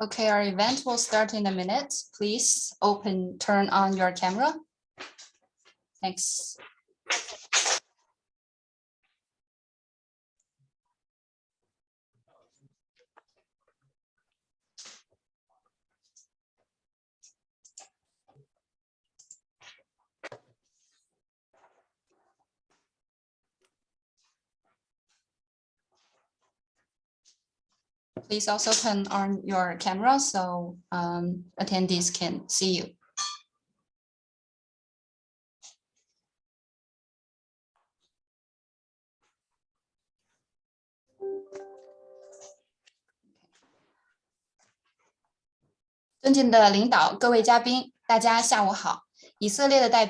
Okay, our event will start in a minute. Please turn on your camera. Thanks. Please also turn on your camera so attendees can see you.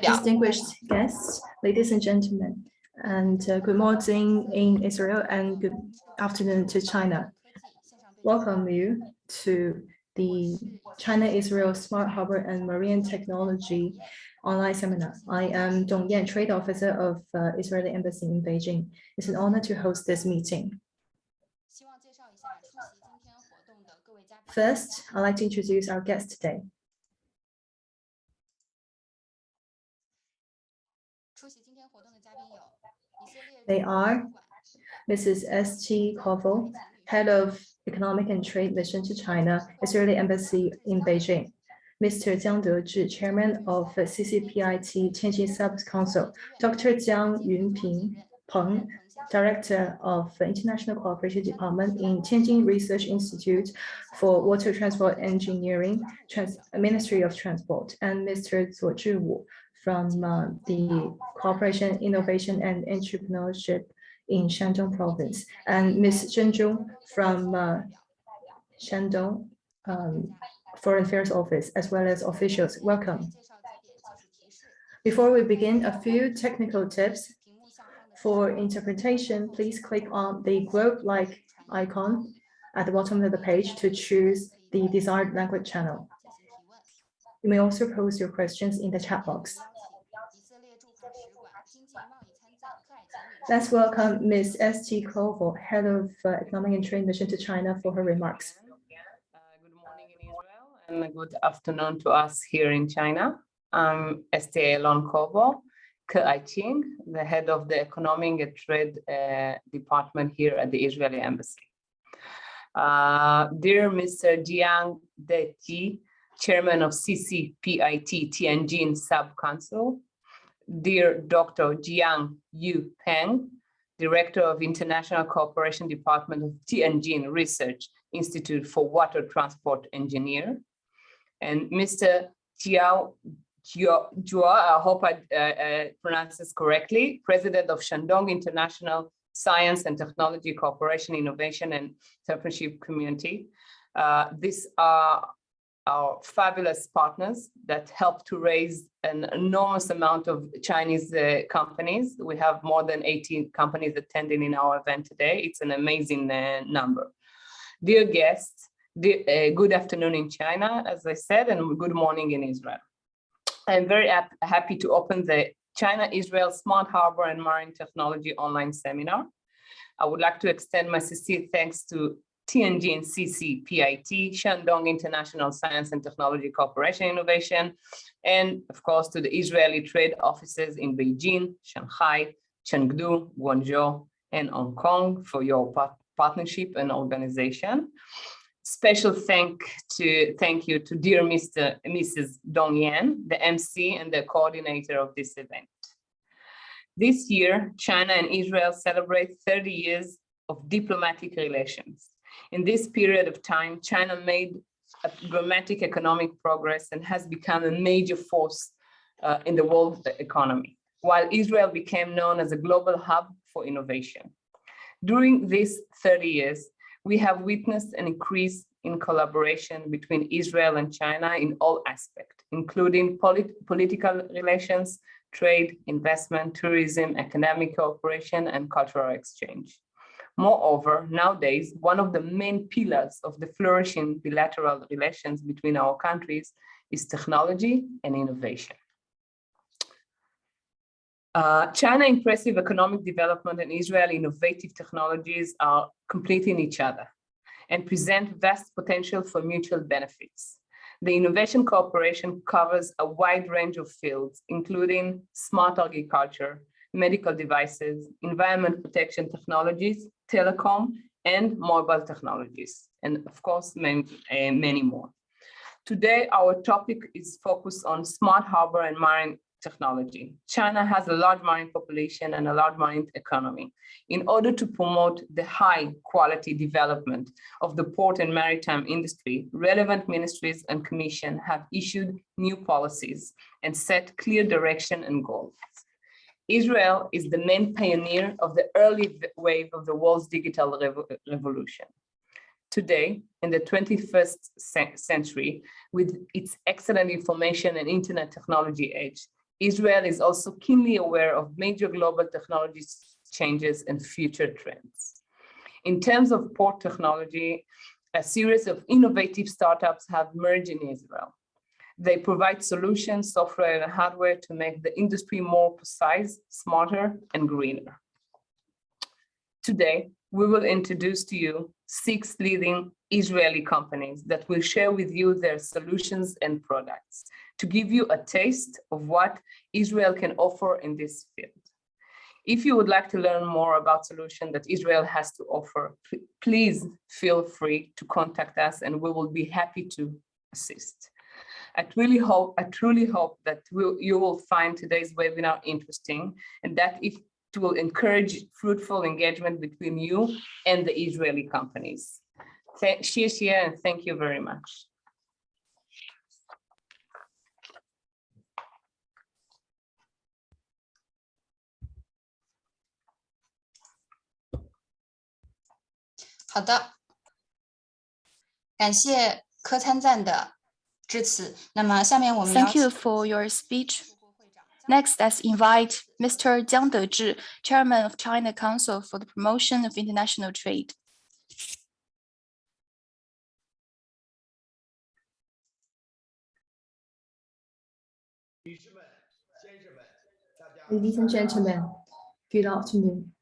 Distinguished guests, ladies and gentlemen, and good morning in Israel and good afternoon to China. Welcome you to the China-Israel Smart Harbor and Marine Technology online seminar. I am Dong Yan, Trade Officer of Israeli Embassy in Beijing. It's an honor to host this meeting. First, I'd like to introduce our guests today. They are Mrs. S.T. Koval, Head of Economic and Trade Mission to China, Israeli Embassy in Beijing. Mr. Jiang Dezhi, Chairman of CCPIT Tianjin Sub-Council. Dr. Jiang Yunpeng, Director of International Cooperation Department in Tianjin Research Institute for Water Transport Engineering, Ministry of Transport. And Mr. Zuo Zhiwu from the Cooperation, Innovation and Entrepreneurship in Shandong Province, and Ms. Zheng Zhong from Shandong Foreign Affairs Office, as well as officials. Welcome. Before we begin, a few technical tips. For interpretation, please click on the globe-like icon at the bottom of the page to choose the desired language channel. You may also post your questions in the chat box. Let's welcome Ms. S.T. Koval, Head of Economic and Trade Mission to China, for her remarks. Good morning in Israel and good afternoon to us here in China. I'm S.T. Elon Koval, Ke-Aiqing, the Head of the Economic and Trade Department here at the Israeli Embassy. Dear Mr. Jiang Dezhi, Chairman of CCPIT Tianjin Sub-Council, dear Dr. Jiang Yunpeng, Director of International Cooperation Department of Tianjin Research Institute for Water Transport Engineer, and Mr. Jiao Jua, I hope I pronounced this correctly, President of Shandong International Science and Technology Cooperation, Innovation and Entrepreneurship Community. These are our fabulous partners that help to raise an enormous amount of Chinese companies. We have more than 18 companies attending in our event today. It's an amazing number. Dear guests, good afternoon in China, as I said, and good morning in Israel. I'm very happy to open the China-Israel Smart Harbor and Marine Technology online seminar. I would like to extend my sincere thanks to Tianjin CCPIT, Shandong International Science and Technology Cooperation Innovation, and of course to the Israeli trade offices in Beijing, Shanghai, Chengdu, Guangzhou, and Hong Kong for your partnership and organization. Special thank you to dear Mrs. Dong Yan, the MC and the coordinator of this event. This year, China and Israel celebrate 30 years of diplomatic relations. In this period of time, China made a dramatic economic progress and has become a major force in the world economy, while Israel became known as a global hub for innovation. During these 30 years, we have witnessed an increase in collaboration between Israel and China in all aspects, including political relations, trade, investment, tourism, economic cooperation, and cultural exchange. Moreover, nowadays, one of the main pillars of the flourishing bilateral relations between our countries is technology and innovation. China's impressive economic development and Israel's innovative technologies are completing each other. and present vast potential for mutual benefits. The innovation cooperation covers a wide range of fields, including smart agriculture, medical devices, environment protection technologies, telecom, and mobile technologies, and of course, many more. Today, our topic is focused on smart harbor and marine technology. China has a large marine population and a large marine economy. In order to promote the high quality development of the port and maritime industry, relevant ministries and commission have issued new policies and set clear direction and goals. Israel is the main pioneer of the early wave of the world's digital revolution. Today, in the 21st century, with its excellent information and internet technology age, Israel is also keenly aware of major global technology changes and future trends. In terms of port technology, a series of innovative startups have emerged in Israel. They provide solutions, software and hardware to make the industry more precise, smarter, and greener. Today, we will introduce to you 6 leading Israeli companies that will share with you their solutions and products to give you a taste of what Israel can offer in this field. If you would like to learn more about solutions that Israel has to offer, please feel free to contact us and we will be happy to assist. I truly hope that you will find today's webinar interesting and that it will encourage fruitful engagement between you and the Israeli companies. Shia, and thank you very much. Thank you for your speech. Next, let's invite Mr. Jiang Dezhi, Chairman of China Council for the Promotion of International Trade. Ladies and gentlemen, good afternoon.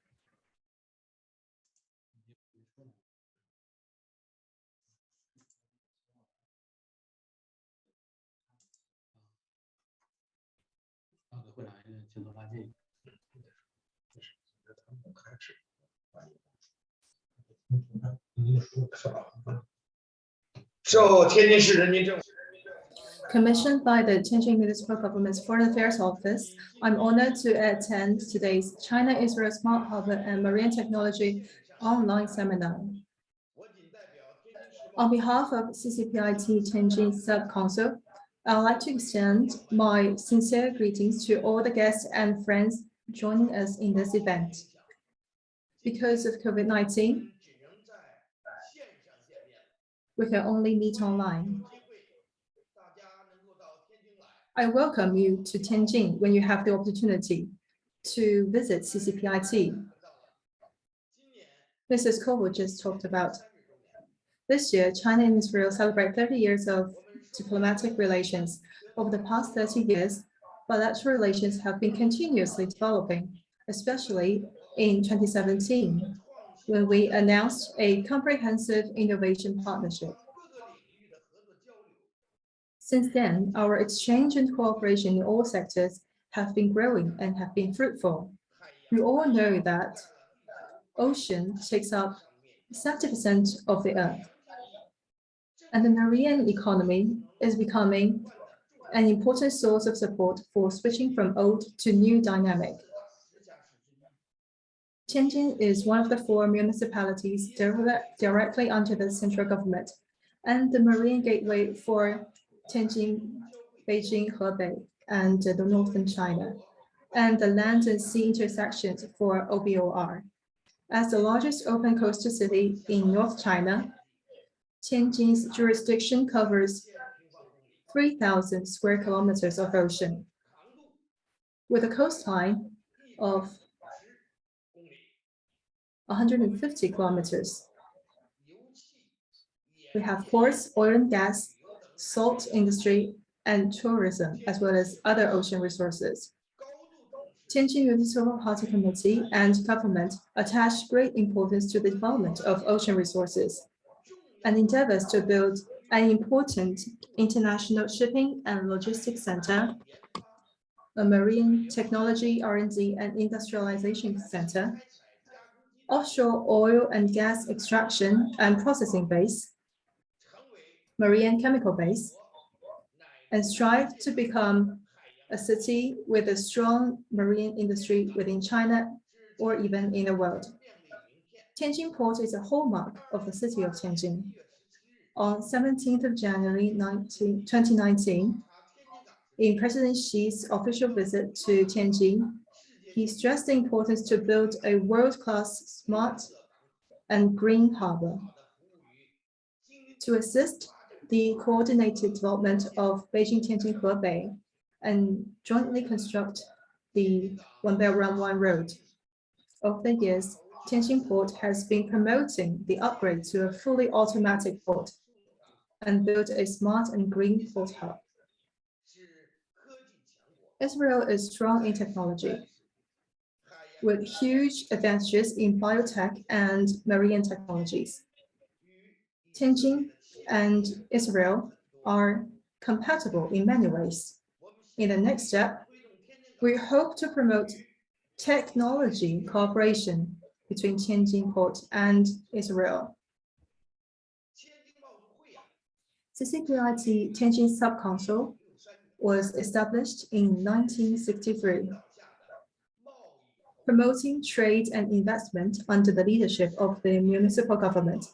Commissioned by the Tianjin Municipal Government's Foreign Affairs Office, I'm honored to attend today's China-Israel Smart Harbor and Marine Technology online seminar. On behalf of CCPIT Tianjin Sub-Council, I'd like to extend my sincere greetings to all the guests and friends joining us in this event. Because of COVID-19, we can only meet online. I welcome you to Tianjin when you have the opportunity to visit CCPIT. Mrs. Koval just talked about. This year, China and Israel celebrate 30 years of diplomatic relations. Over the past 30 years, bilateral relations have been continuously developing, especially in 2017, when we announced a comprehensive innovation partnership. Since then, our exchange and cooperation in all sectors have been growing and have been fruitful. We all know that ocean takes up 70% of the earth, and the marine economy is becoming an important source of support for switching from old to new dynamic. Tianjin is one of the 4 municipalities directly under the central government, and the marine gateway for Tianjin, Beijing, Hebei, and the northern China, and the land and sea intersections for OBOR. As the largest open coastal city in North China, Tianjin's jurisdiction covers 3,000 square kilometers of ocean, with a coastline of 150 kilometers. We have ports, oil and gas, salt industry, and tourism, as well as other ocean resources. Tianjin Municipal Party Committee and government attach great importance to the development of ocean resources. and endeavors to build an important international shipping and logistics center, a marine technology R&D and industrialization center, offshore oil and gas extraction and processing base, marine chemical base, and strive to become a city with a strong marine industry within China or even in the world. Tianjin Port is a hallmark of the city of Tianjin. On 17th of January 2019, in President Xi's official visit to Tianjin, he stressed the importance to build a world-class smart and green harbor. To assist the coordinated development of Beijing-Tianjin-Hebei and jointly construct the One Belt One Road. Over the years, Tianjin Port has been promoting the upgrade to a fully automatic port and built a smart and green port hub. Israel is strong in technology, with huge advantages in biotech and marine technologies. Tianjin and Israel are compatible in many ways. In the next step, we hope to promote technology cooperation between Tianjin Port and Israel. CCPIT Tianjin Sub-Council was established in 1963, promoting trade and investment under the leadership of the municipal government.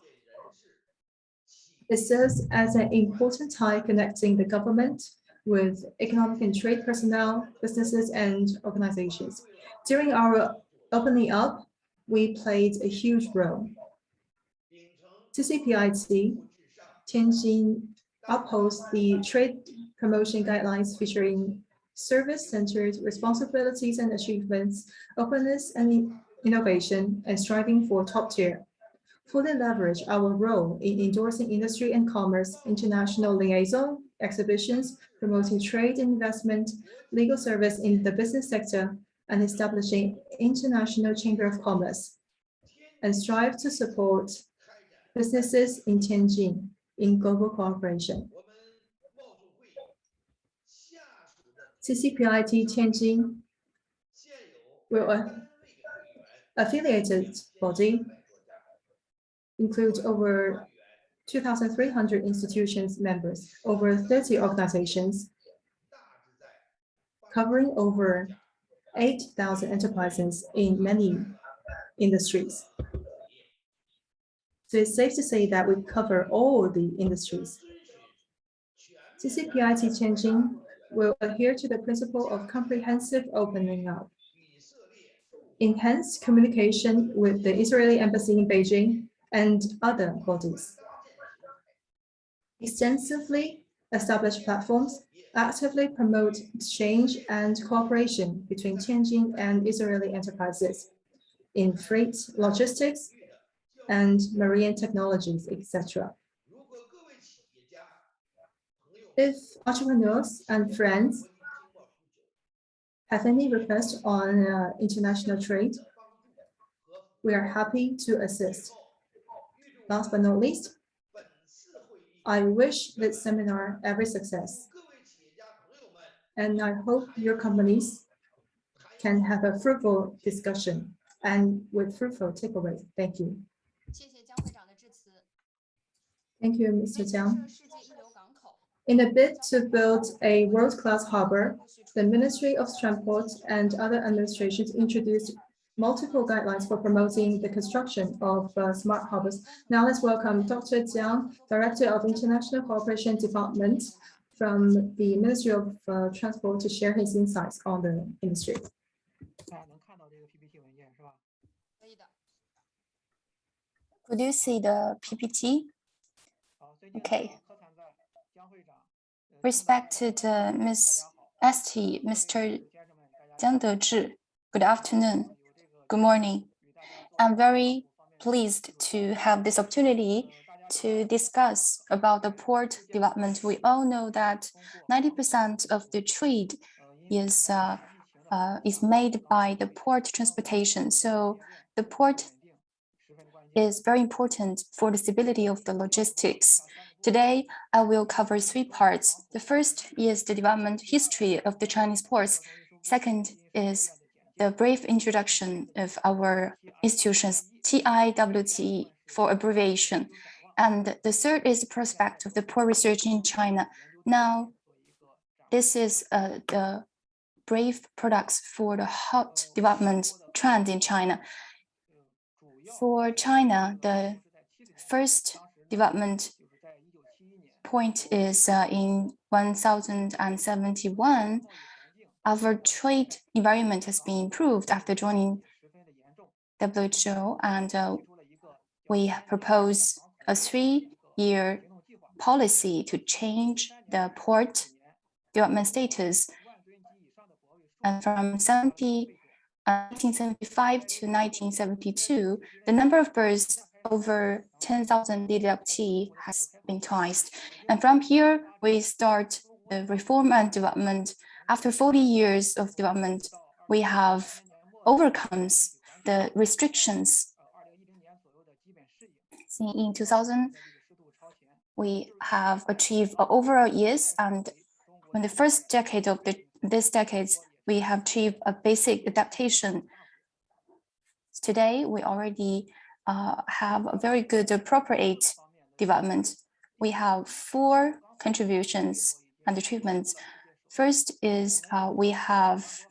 It serves as an important tie connecting the government with economic and trade personnel, businesses, and organizations. During our opening up, we played a huge role. CCPIT Tianjin upholds the trade promotion guidelines featuring service-centered responsibilities and achievements, openness and innovation, and striving for top tier. Fully leverage our role in endorsing industry and commerce, international liaison, exhibitions, promoting trade and investment, legal service in the business sector, and establishing International Chamber of Commerce, and strive to support businesses in Tianjin in global cooperation. CCPIT Tianjin will affiliated body includes over 2,300 institutions members, over 30 organizations, covering over 8,000 enterprises in many industries. So it's safe to say that we cover all the industries. CCPIT Tianjin will adhere to the principle of comprehensive opening up, enhance communication with the Israeli embassy in Beijing and other bodies, extensively establish platforms, actively promote exchange and cooperation between Tianjin and Israeli enterprises in freight, logistics, and marine technologies, etc. If entrepreneurs and friends have any requests on international trade, we are happy to assist. Last but not least, I wish this seminar every success. And I hope your companies can have a fruitful discussion and with fruitful takeaways. Thank you. Thank you, Mr. Jiang. In a bid to build a world-class harbor, the Ministry of Transport and other administrations introduced multiple guidelines for promoting the construction of smart harbors. Now let's welcome Dr. Jiang, Director of International Cooperation Department from the Ministry of Transport, to share his insights on the industry. Could you see the PPT? Okay. Respected Ms. ST, Mr. Jiang Dezhi, good afternoon. Good morning. I'm very pleased to have this opportunity to discuss about the port development. We all know that 90% of the trade is made by the port transportation. So the port is very important for the stability of the logistics. Today, I will cover 3 parts. The first is the development history of the Chinese ports. Second is the brief introduction of our institutions, TIWTE for abbreviation. And the third is the prospect of the port research in China. Now, this is the brief products for the hot development trend in China. For China, the first development point is in 1071. Our trade environment has been improved after joining WHO, and we propose a 3-year policy to change the port development status. And from 1975 to 1972, the number of berths over 10,000 DWT has been twice. And from here, we start the reform and development. After 40 years of development, we have overcome the restrictions. In 2000, we have achieved overall years, and in the first decade of this decade, we have achieved a basic adaptation. Today, we already have a very good appropriate development. We have 4 contributions and achievements. First is we have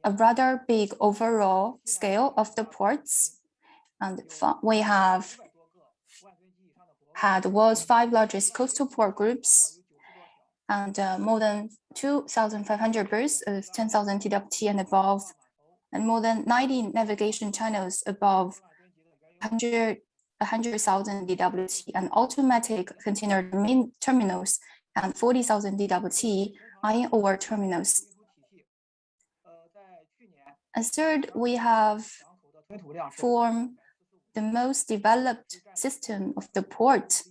a rather big overall scale of the ports, and we have had the world's 5 largest coastal port groups, and more than 2,500 berths of 10,000 TWT and above, and more than 90 navigation channels above 100,000 DWT, and automatic container terminals and 40,000 DWT iron ore terminals. And third, we have formed the most developed system of the port.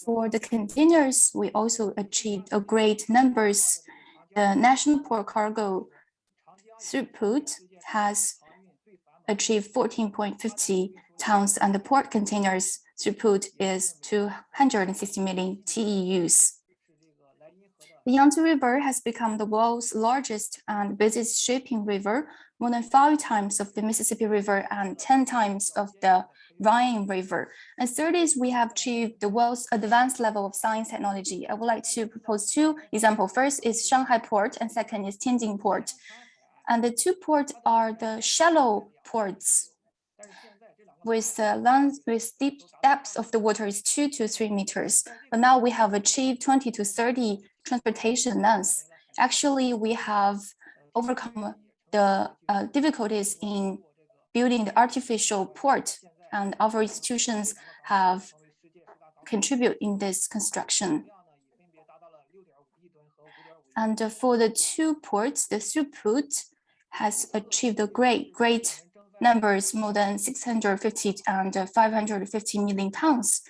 For the containers, we also achieved a great numbers. The national port cargo throughput has achieved 14.50 tons, and the port containers throughput is 260 million TEUs. The Yangtze River has become the world's largest and busiest shipping river, more than 5 times of the Mississippi River and 10 times of the Rhine River. And third is we have achieved the world's advanced level of science technology. I would like to propose 2 examples. First is Shanghai Port, and second is Tianjin Port. And the 2 ports are the shallow ports with deep depth of the water is 2 to 3 meters. But now we have achieved 20 to 30 transportation lengths. Actually, we have overcome the difficulties in building the artificial port, and our institutions have contributed in this construction. And for the 2 ports, the throughput has achieved a great numbers, more than 650 and 550 million tons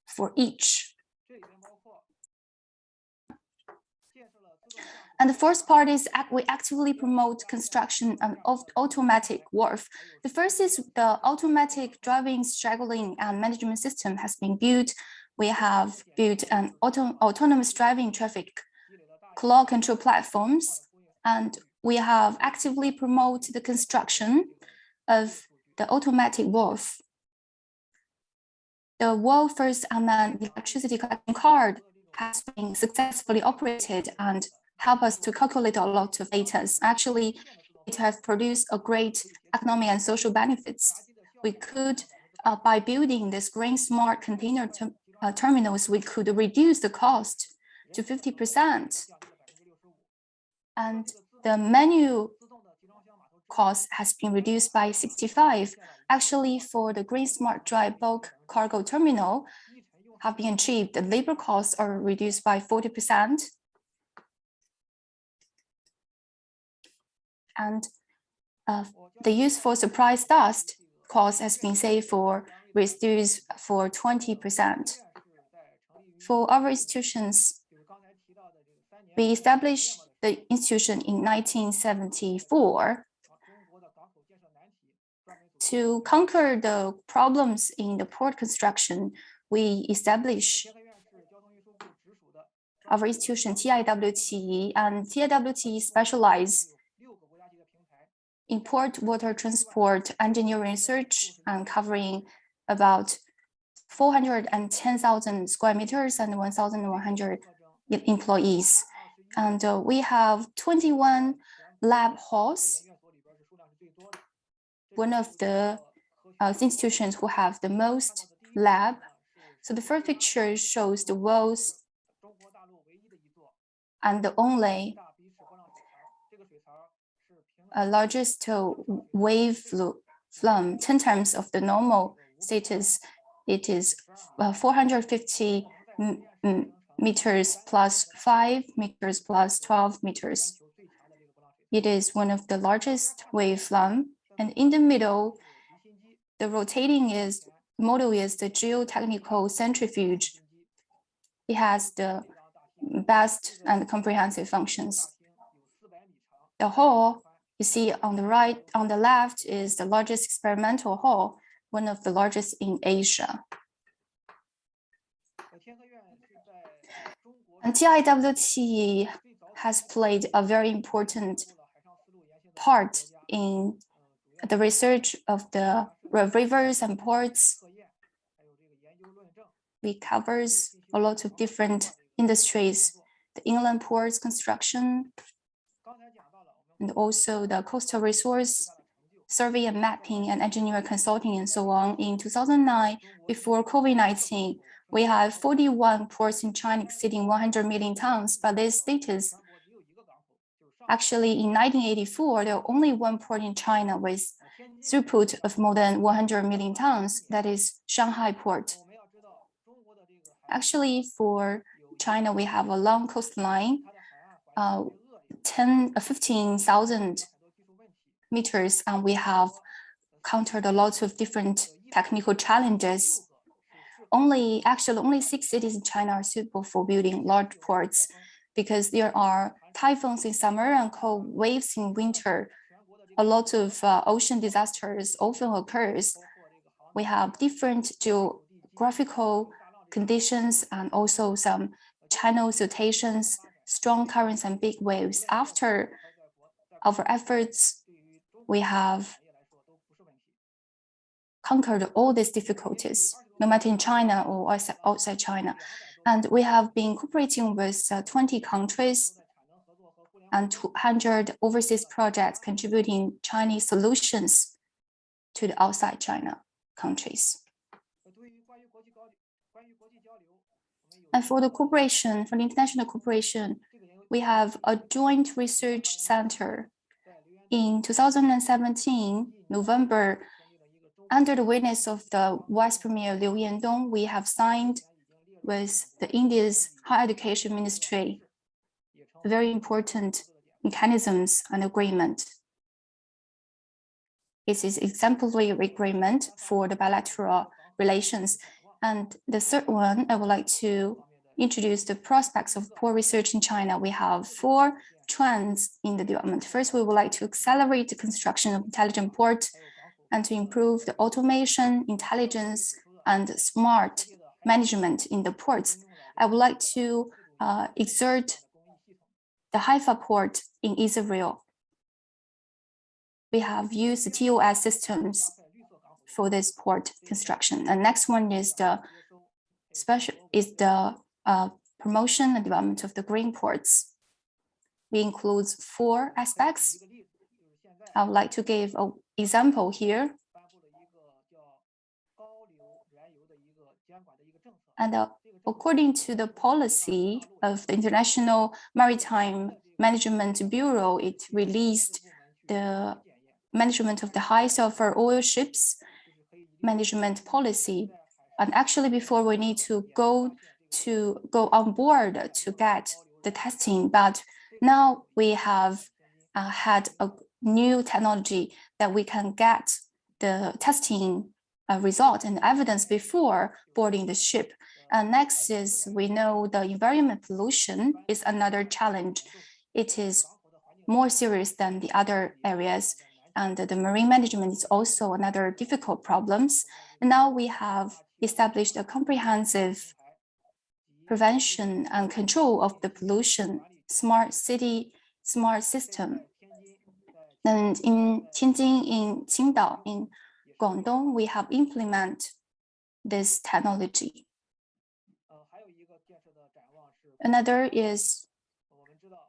for each. And the fourth part is we actively promote construction of automatic wharf. The first is the automatic driving, straddling, and management system has been built. We have built an autonomous driving traffic cloud control platforms, and we have actively promoted the construction of the automatic wharf. The world's first unmanned electricity collecting card has been successfully operated and help us to calculate a lot of data. Actually, it has produced a great economic and social benefits. We could, by building this green smart container terminals, we could reduce the cost to 50%. And the manual cost has been reduced by 65%. Actually, for the green smart dry bulk cargo terminal have been achieved, the labor costs are reduced by 40%. And the use for surprise dust cost has been saved reduced for 20%. For our institutions, we established the institution in 1974, To conquer the problems in the port construction, we establish our institution TIWTE, and TIWTE specialize in port water transport engineering research and covering about 410,000 square meters and 1,100 employees. And we have 21 lab halls, one of the institutions who have the most lab. So the first picture shows the world's and the only largest wave flow, 10 times of the normal status. It is 450 meters plus 5 meters plus 12 meters. It is one of the largest wave flow. And in the middle, the rotating model is the geotechnical centrifuge. It has the best and comprehensive functions. The hall you see on the right, on the left is the largest experimental hall, one of the largest in Asia. And TIWTE has played a very important part in the research of the rivers and ports. It covers a lot of different industries, the inland ports construction, and also the coastal resource survey and mapping and engineer consulting and so on. In 2009, before COVID-19, we have 41 ports in China exceeding 100 million tons, but this status, actually in 1984, there were only one port in China with throughput of more than 100 million tons, that is Shanghai port. Actually, for China, we have a long coastline, 15,000 meters, and we have countered a lot of different technical challenges. Only 6 cities in China are suitable for building large ports because there are typhoons in summer and cold waves in winter. A lot of ocean disasters often occurs. We have different geographical conditions and also some channel siltations, strong currents and big waves. After our efforts, we have conquered all these difficulties, no matter in China or outside China. And we have been cooperating with 20 countries and 200 overseas projects contributing Chinese solutions to the outside China countries. And for the cooperation, for the international cooperation, we have a joint research center. In 2017, November, under the witness of the Vice Premier Liu Yandong, we have signed with the India's Higher Education Ministry very important mechanisms and agreement. It is exemplary agreement for the bilateral relations. And the third one, I would like to introduce the prospects of port research in China. We have 4 trends in the development. First, we would like to accelerate the construction of intelligent ports and to improve the automation, intelligence, and smart management in the ports. I would like to exert the Haifa port in Israel. We have used TOS systems for this port construction. And next one is the promotion and development of the green ports. It includes 4 aspects. I would like to give an example here. And according to the policy of the International Maritime Management Bureau, it released the management of the high sulfur oil ships management policy. And actually, before we need to go on board to get the testing, but now we have had a new technology that we can get the testing result and evidence before boarding the ship. And next is, we know the environment pollution is another challenge. It is more serious than the other areas. and the marine management is also another difficult problems. And now we have established a comprehensive prevention and control of the pollution, smart city, smart system. And in Tianjin, in Qingdao, in Guangdong, we have implemented this technology. Another is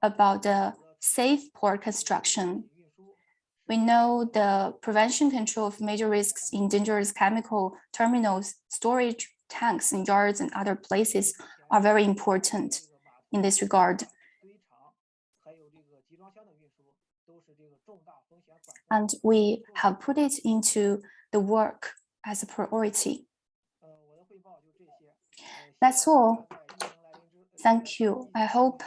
about the safe port construction. We know the prevention control of major risks in dangerous chemical terminals, storage tanks in yards and other places are very important in this regard. And we have put it into the work as a priority. That's all. Thank you. I hope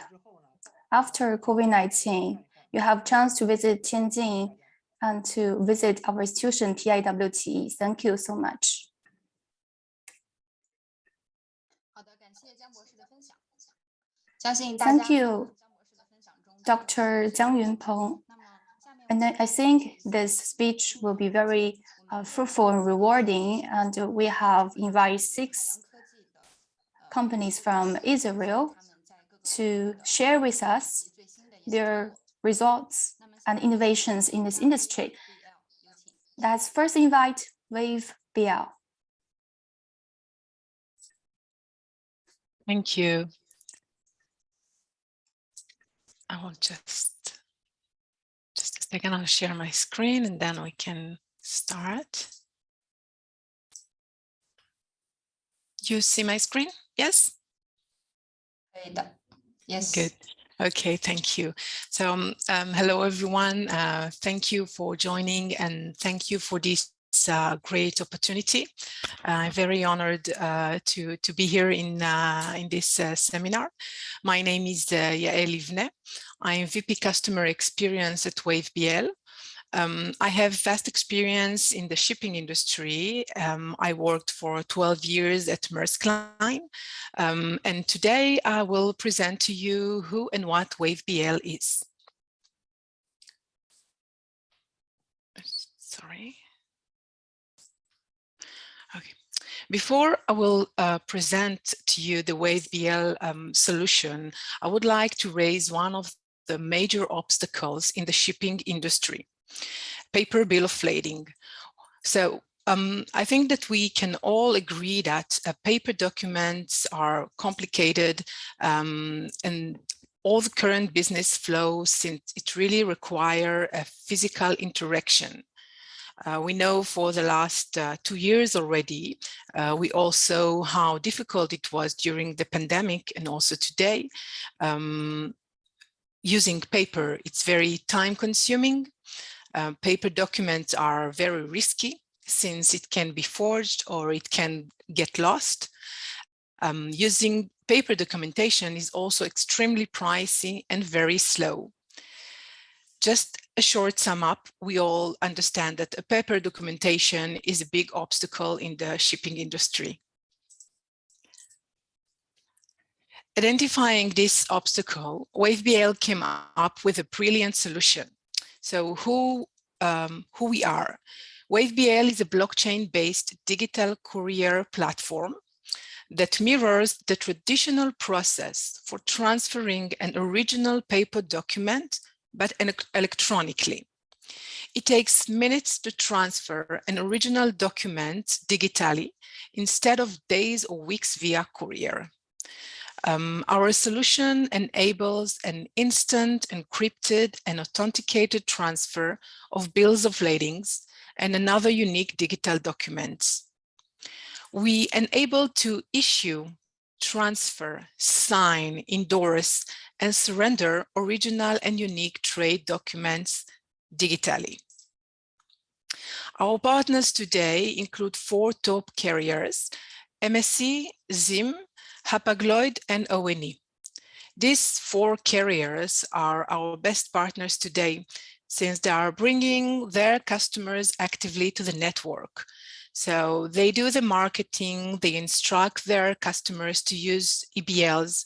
after COVID-19, you have chance to visit Tianjin and to visit our institution, TIWTE. Thank you so much. Thank you, Dr. Jiang Yunpeng. And I think this speech will be very fruitful and rewarding. And we have invited 6 companies from Israel to share with us their results and innovations in this industry. Let's first invite WaveBL. Thank you. I will just a second, I'll share my screen and then we can start. You see my screen? Yes? Yes. Good. Okay, thank you. So hello, everyone. Thank you for joining and thank you for this great opportunity. I'm very honored to be here in this seminar. My name is Yael Livne. I'm VP Customer Experience at WaveBL. I have vast experience in the shipping industry. I worked for 12 years at Maersk Line. And today I will present to you who and what WaveBL is. Sorry. Okay. Before I will present to you the WaveBL solution, I would like to raise one of the major obstacles in the shipping industry: paper bill of lading. So I think that we can all agree that paper documents are complicated and all the current business flows, since it really require a physical interaction. We know for the last 2 years already, we also how difficult it was during the pandemic and also today. Using paper, it's very time consuming. Paper documents are very risky since it can be forged or it can get lost. Using paper documentation is also extremely pricey and very slow. Just a short sum up, we all understand that a paper documentation is a big obstacle in the shipping industry. Identifying this obstacle, WaveBL came up with a brilliant solution. So who we are. WaveBL is a blockchain-based digital courier platform that mirrors the traditional process for transferring an original paper document, but electronically. It takes minutes to transfer an original document digitally instead of days or weeks via courier. Our solution enables an instant, encrypted, and authenticated transfer of bills of ladings and another unique digital documents. We enable to issue, transfer, sign, endorse, and surrender original and unique trade documents digitally. Our partners today include 4 top carriers: MSC, ZIM, Hapag-Lloyd, and ONE. These 4 carriers are our best partners today, since they are bringing their customers actively to the network. So they do the marketing, they instruct their customers to use EBLs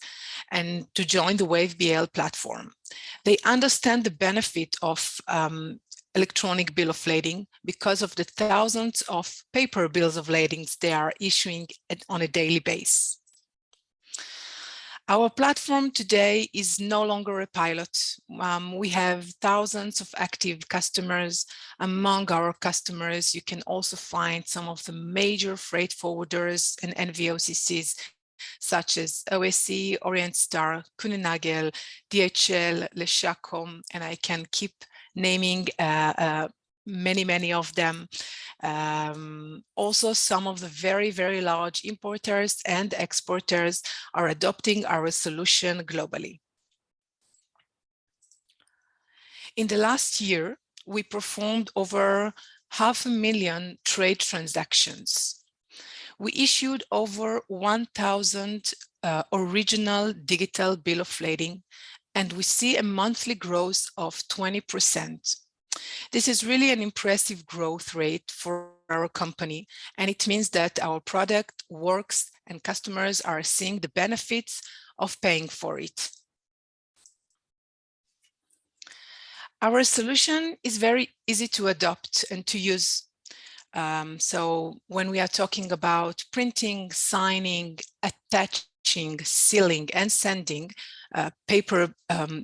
and to join the WaveBL platform. They understand the benefit of electronic bill of lading because of the thousands of paper bills of ladings they are issuing on a daily basis. Our platform today is no longer a pilot. We have thousands of active customers. Among our customers, you can also find some of the major freight forwarders and NVOCCs, such as OSC, Orient Star, Kuehne+Nagel, DHL, Le Chacom, and I can keep naming many of them. Also, some of the very large importers and exporters are adopting our solution globally. In the last year, we performed over 500,000 trade transactions. We issued over 1,000 original digital bill of lading, and we see a monthly growth of 20%. This is really an impressive growth rate for our company, and it means that our product works and customers are seeing the benefits of paying for it. Our solution is very easy to adopt and to use. So when we are talking about printing, signing, attaching, sealing, and sending paper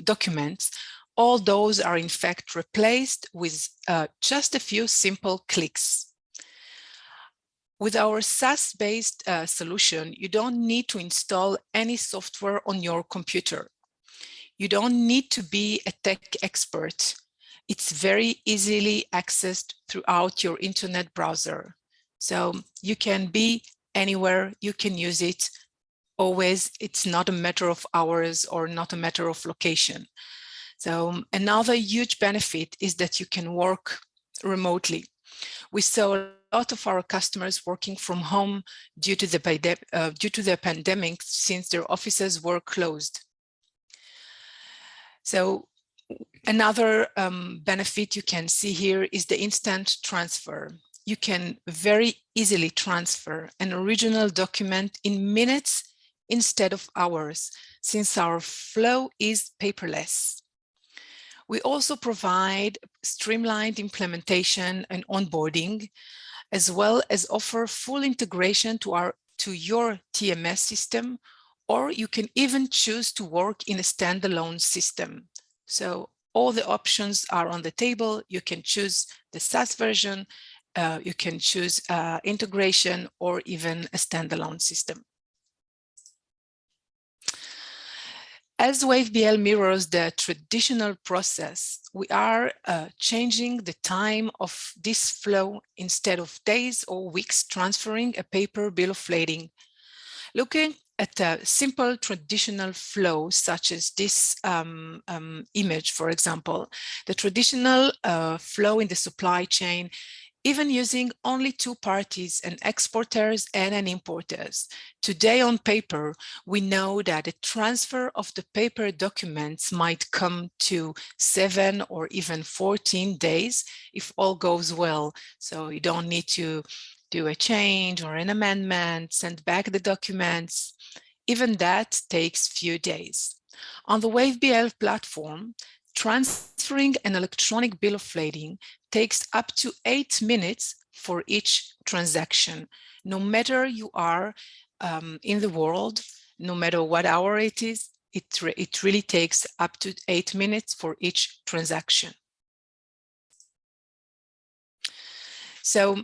documents, all those are in fact replaced with just a few simple clicks. With our SaaS-based solution, you don't need to install any software on your computer. You don't need to be a tech expert. It's very easily accessed throughout your internet browser. So you can be anywhere, you can use it always. It's not a matter of hours or not a matter of location. So another huge benefit is that you can work remotely. We saw a lot of our customers working from home due to the pandemic, since their offices were closed. So another benefit you can see here is the instant transfer. You can very easily transfer an original document in minutes instead of hours, since our flow is paperless. We also provide streamlined implementation and onboarding, as well as offer full integration to your TMS system, or you can even choose to work in a standalone system. So all the options are on the table. You can choose the SaaS version, you can choose integration, or even a standalone system. As WaveBL mirrors the traditional process, we are changing the time of this flow. Instead of days or weeks transferring a paper bill of lading. Looking at a simple traditional flow, such as this image, for example, the traditional flow in the supply chain, even using only two parties, an exporters and an importers. Today on paper, we know that the transfer of the paper documents might come to 7 or even 14 days if all goes well. So you don't need to do a change or an amendment, send back the documents. Even that takes few days. On the WaveBL platform, transferring an electronic bill of lading takes up to 8 minutes for each transaction. No matter you are in the world, no matter what hour it is, it really takes up to 8 minutes for each transaction. So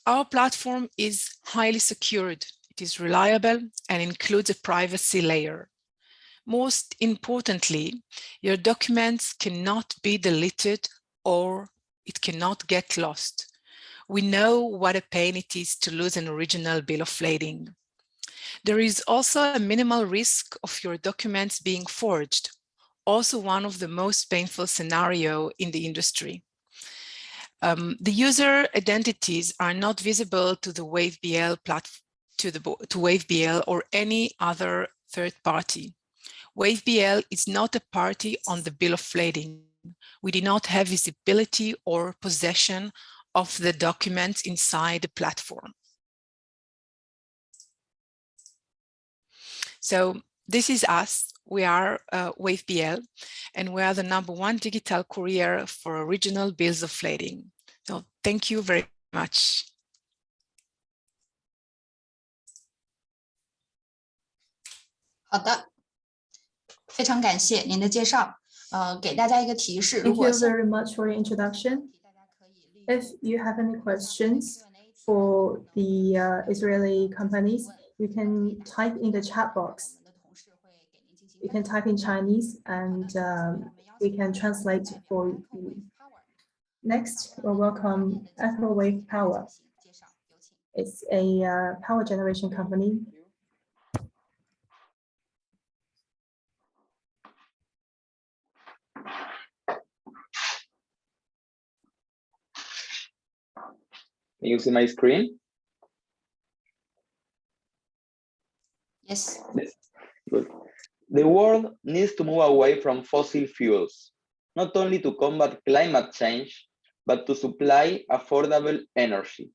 our platform is highly secured. It is reliable and includes a privacy layer. Most importantly, your documents cannot be deleted or it cannot get lost. We know what a pain it is to lose an original bill of lading. There is also a minimal risk of your documents being forged, also one of the most painful scenarios in the industry. The user identities are not visible to the WaveBL platform, to WaveBL or any other third party. WaveBL is not a party on the bill of lading. We do not have visibility or possession of the documents inside the platform. So this is us. we are WaveBL, and we are the #1 digital courier for regional bills of lading. So thank you very much. 好的，非常感谢您的介绍。给大家一个提示，如 Thank 果 you very much for your introduction. 大家可以利用 If you have any questions for the Israeli companies, you can type in the chat 我 box. 们的同事会给您进行 You can 翻译。 type in Chinese and 好的， we can translate for you. Next, we'll welcome Ethel Wave Power. 介绍，有请。 It's a power generation company. Can you see my screen? Yes. Good. The world needs to move away from fossil fuels, not only to combat climate change, but to supply affordable energy.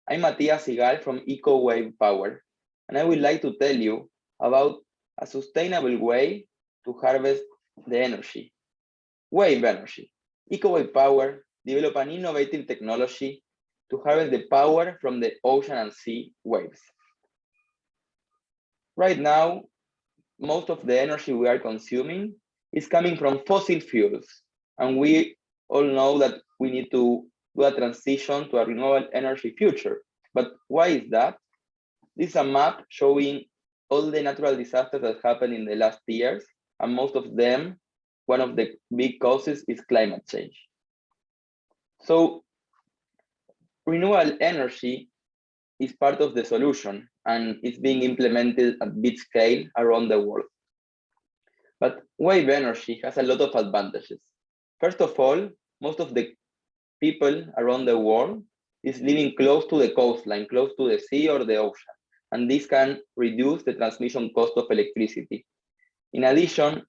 I'm Matías Sigal from EcoWave Power, and I would like to tell you about a sustainable way to harvest the energy. Wave energy. EcoWave Power developed an innovative technology to harvest the power from the ocean and sea waves. Right now, most of the energy we are consuming is coming from fossil fuels. And we all know that we need to do a transition to a renewable energy future. But why is that? This is a map showing all the natural disasters that happened in the last years. And most of them, one of the big causes is climate change. So renewable energy is part of the solution and it's being implemented at big scale around the world. But wave energy has a lot of advantages. First of all, most of the people around the world is living close to the coastline, close to the sea or the ocean, and this can reduce the transmission cost of electricity. In addition,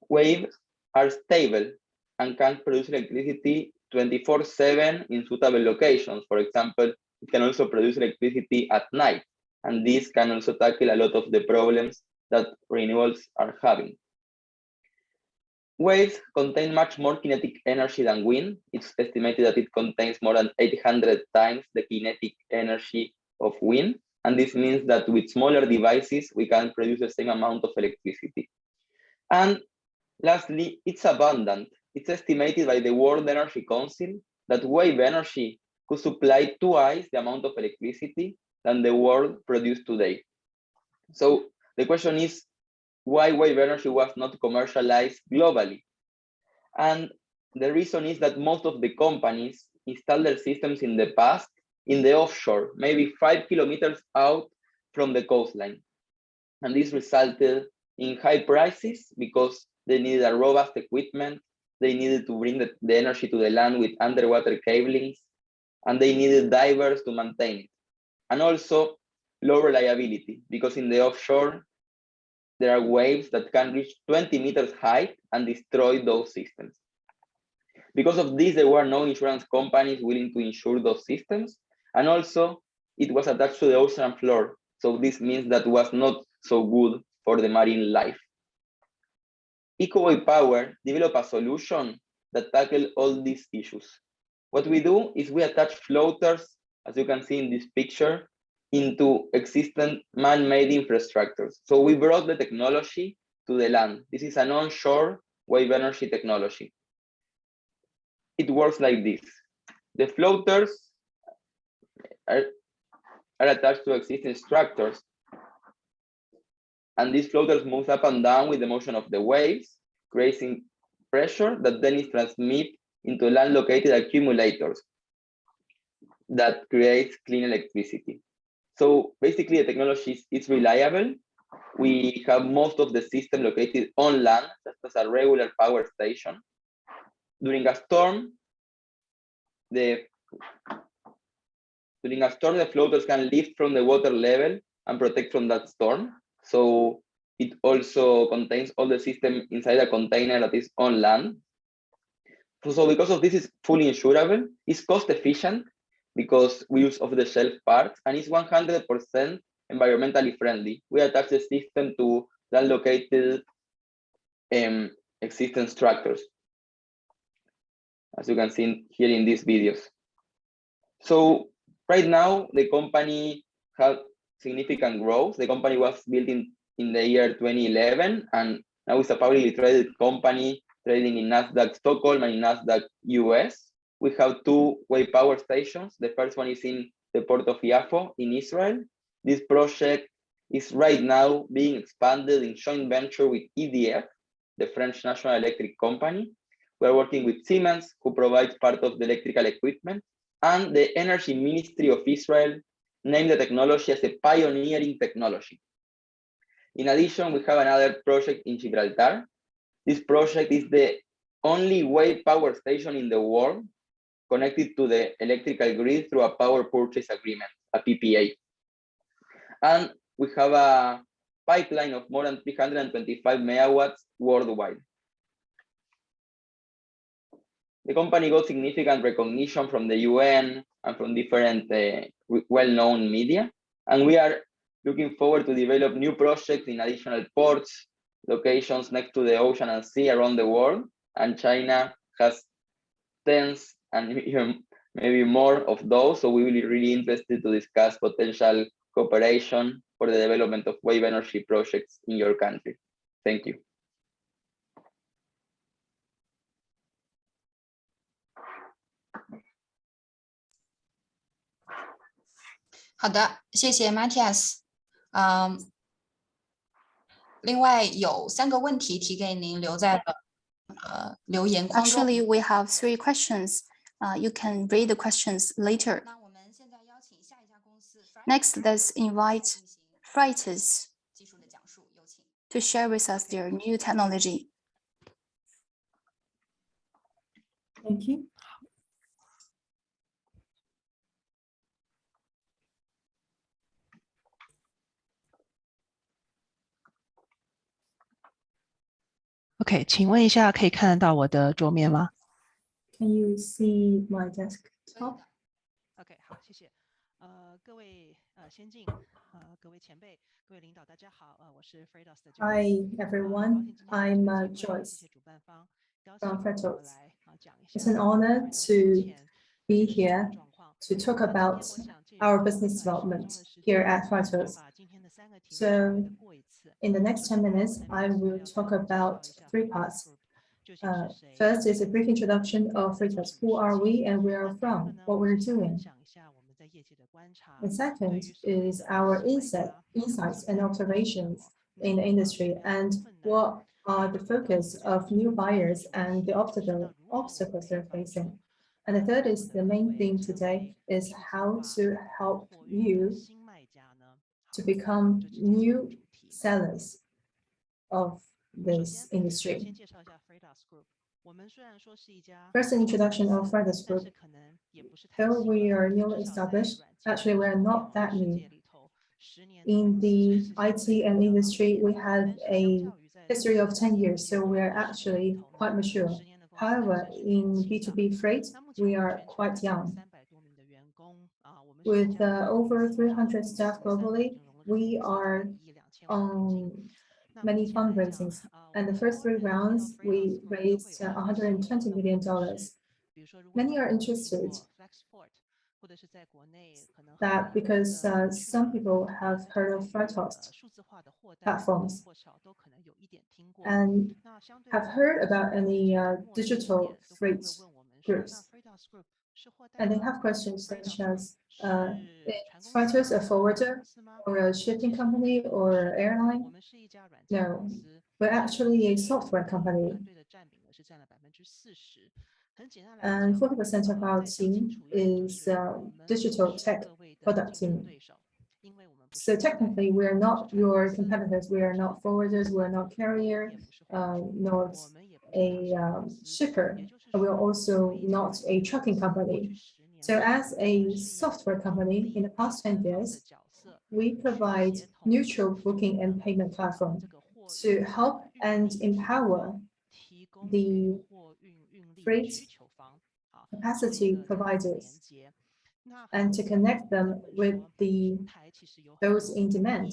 waves are stable and can produce electricity 24/7 in suitable locations. For example, it can also produce electricity at night, and this can also tackle a lot of the problems that renewables are having. Waves contain much more kinetic energy than wind. It's estimated that it contains more than 800 times the kinetic energy of wind. And this means that with smaller devices, we can produce the same amount of electricity. And lastly, it's abundant. It's estimated by the World Energy Council that wave energy could supply twice the amount of electricity than the world produced today. So the question is, why wave energy was not commercialized globally? And the reason is that most of the companies installed their systems in the past in the offshore, maybe 5 kilometers out from the coastline. And this resulted in high prices because they needed a robust equipment, they needed to bring the energy to the land with underwater cablings, and they needed divers to maintain it. And also low reliability, because in the offshore, there are waves that can reach 20 meters height and destroy those systems. Because of this, there were no insurance companies willing to insure those systems. And also, it was attached to the ocean floor. So this means that was not so good for the marine life. EcoWave Power developed a solution that tackles all these issues. What we do is we attach floaters, as you can see in this picture, into existing man-made infrastructures. So we brought the technology to the land. This is an onshore wave energy technology. It works like this. The floaters are attached to existing structures, and these floaters move up and down with the motion of the waves, creating pressure that then is transmitted into land-located accumulators that creates clean electricity. So basically, the technology is reliable. We have most of the system located on land, just as a regular power station. During a storm, the floaters can lift from the water level and protect from that storm. So it also contains all the system inside a container that is on land. So because of this, it's fully insurable, it's cost efficient because we use off-the-shelf parts, and it's 100% environmentally friendly. We attach the system to land-located existing structures, as you can see here in these videos. So right now, the company has significant growth. The company was built in the year 2011, and now it's a publicly traded company trading in Nasdaq Stockholm and in Nasdaq US. We have 2 wave power stations. The first one is in the port of Yafo in Israel. This project is right now being expanded in joint venture with EDF, the French national electric company. We're working with Siemens, who provides part of the electrical equipment, and the Energy Ministry of Israel named the technology as a pioneering technology. In addition, we have another project in Gibraltar. This project is the only wave power station in the world connected to the electrical grid through a power purchase agreement, a PPA. And we have a pipeline of more than 325 megawatts worldwide. The company got significant recognition from the UN and from different well-known media. And we are looking forward to develop new projects in additional ports, locations next to the ocean and sea around the world. And China has tens and even maybe more of those. So we will be really interested to discuss potential cooperation for the development of wave energy projects in your country. Thank you.好的，谢谢 Matthias。另外有3个问题提给您，留在了留言框中。 Actually, we have 3 questions. You can read the questions later. 那我们现在邀请下一家公司 Next, let's invite Freightos 技术的讲述，有请。 to share with us their new technology. Thank you. OK， 请问一下，可以看得到我的桌面吗 Can you see my desktop?？OK， 好，谢谢。各位先进，各位前辈，各位领导，大家好。我是 Freightos 的 Hi everyone, I'm Joyce 主办方 from Freightos. 来讲一 It's 下 an honor to be here 状况。 to talk about our business development here at Freightos. 把今天的3个题目 So 稍微地过一次。 in the next 10 minutes, I will talk about 3 parts. First is a brief introduction of Freightos. Who are we and where are we from? What we're doing. And second is our insights and observations in the industry and what are the focus of new buyers and the obstacles they're facing. And the third is the main theme today is how to help you to become new sellers of this industry. First, an introduction of Freightos Group. Though we are newly established, actually we are not that new. In the IT and industry, we have a history of 10 years, so we are actually quite mature. However, in B2B freight, we are quite young. With over 300 staff globally, we are on many fundraisings. And the first 3 rounds, we raised $120 million. Many are interested that because some people have heard of Freightos platforms and have heard about any digital freight groups. And they have questions such as, is Freightos a forwarder or a shipping company or airline? No, we're actually a software company. And 40% of our team is digital tech product team. So technically, we are not your competitors. We are not forwarders. We are not carrier, not a shipper. We are also not a trucking company. So as a software company, in the past 10 years, we provide neutral booking and payment platform to help and empower the freight capacity providers and to connect them with those in demand.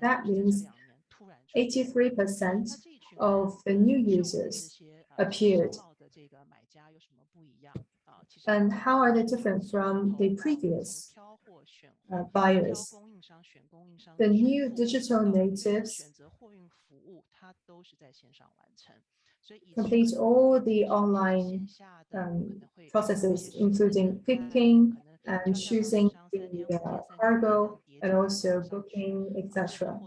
That means 83% of the new users appeared. And how are they different from the previous buyers? The new digital natives complete all the online processes, including picking, and choosing the cargo and also booking, etc.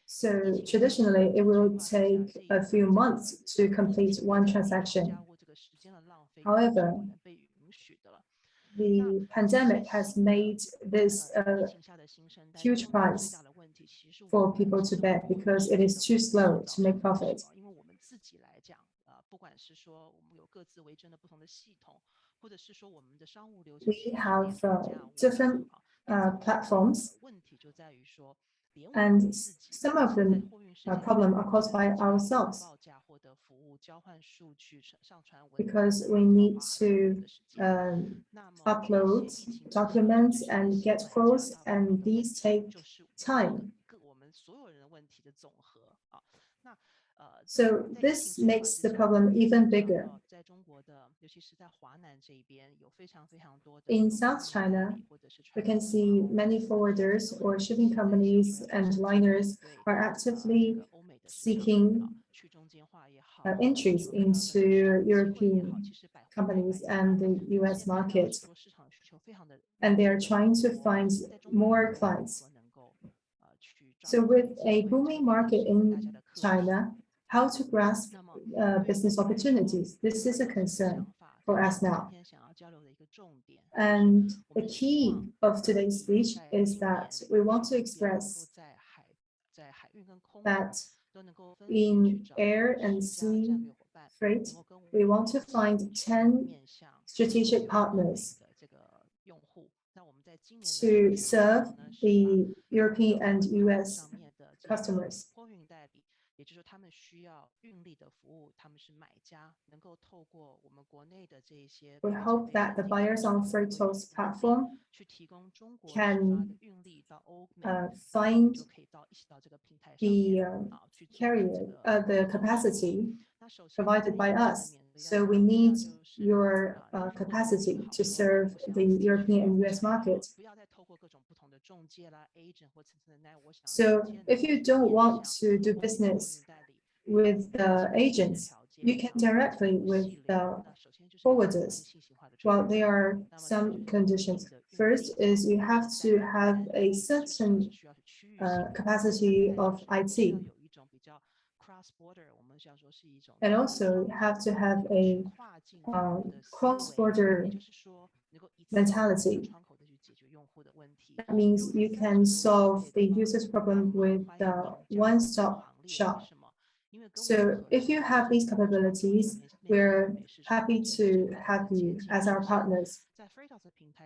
So traditionally, it will take a few months to complete one transaction. However, the pandemic has made this a huge price for people to bear because it is too slow to make profit. We have different platforms, and some of them problem are caused by ourselves because we need to upload documents and get quotes, and these take time. So this makes the problem even bigger. In South China, we can see many forwarders or shipping companies and liners are actively seeking entries into European companies and the US market, and they are trying to find more clients. So with a booming market in China, how to grasp business opportunities? This is a concern for us now. And the key of today's speech is that we want to express that in air and sea freight, we want to find 10 strategic partners to serve the European and US customers. We hope that the buyers on Freightos platform can find the the capacity provided by us. So we need your capacity to serve the European and US market. So if you don't want to do business with the agents, you can directly with the forwarders. Well, there are some conditions. First is you have to have a certain capacity of IT. And also have to have a cross-border mentality. That means you can solve the user's problem with the one-stop shop. So if you have these capabilities, we're happy to have you as our partners,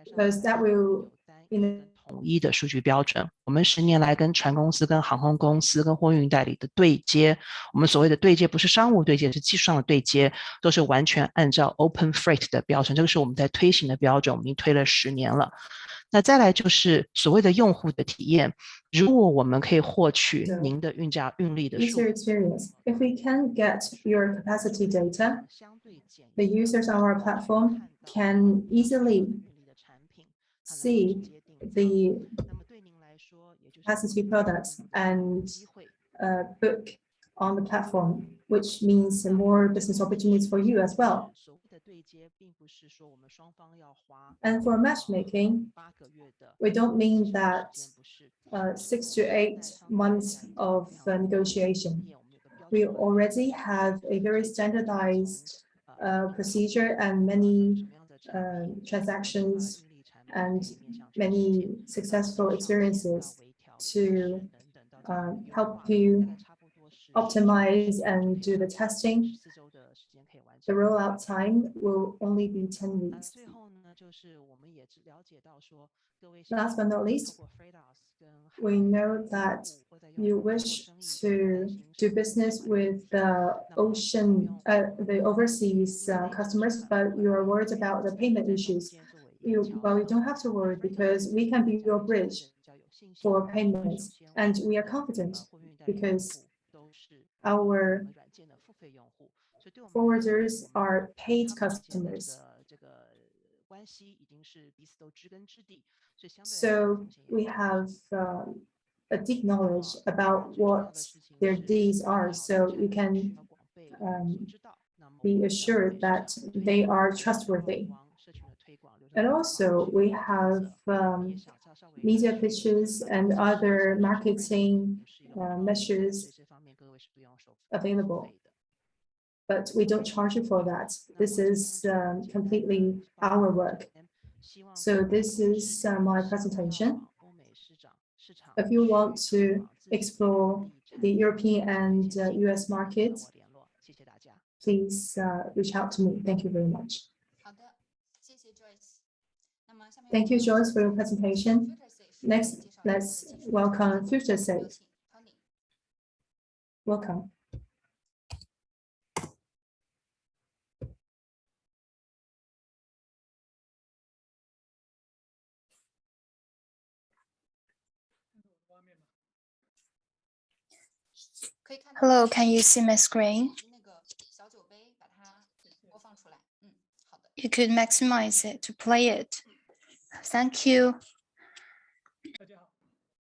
because that will, you know, 统一的数据标准，我们10年来跟船公司、跟航空公司、跟货运代理的对接，我们所谓的对接不是商务对接，是技术上的对接，都是完全按照 Open Freight 的标准，这个是我们在推行的标准，我们已经推了10年了。那再来就是所谓的用户的体验，如果我们可以获取您的运力的数 user experience. If we can get your capacity data, the users on our platform can easily see the capacity products and book on the platform, which means more business opportunities for you as well. And for matchmaking, we don't mean that 6 to 8 months of negotiation. We already have a very standardized procedure and many transactions and many successful experiences to help you optimize and do the testing. The rollout time will only be 10 weeks. Last but not least, we know that you wish to do business with the overseas customers, but you are worried about the payment issues. Well, you don't have to worry because we can be your bridge for payments, and we are confident because our forwarders are paid customers. So we have a deep knowledge about what their needs are, so you can be assured that they are trustworthy. And also, we have media pitches and other marketing measures available. But we don't charge you for that. This is completely our work. So this is my presentation. If you want to explore the European and US market, please reach out to me. Thank you very much. 好的，谢谢 Joyce。那么下面 Thank you, Joyce, for your presentation. Next, let's welcome Future Safe. Welcome. Hello, can you see my screen? 那个小酒杯把它播放出来。好的。 You could maximize it to play it. Thank you.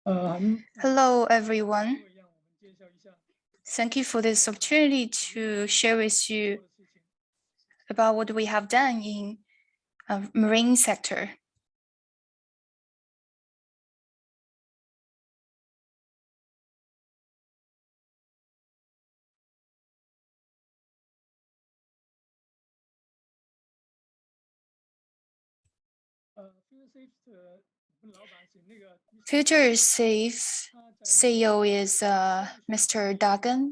Hello, everyone. Thank you for this opportunity to share with you about what we have done in marine sector. Future Safe CEO is Mr. Dagan.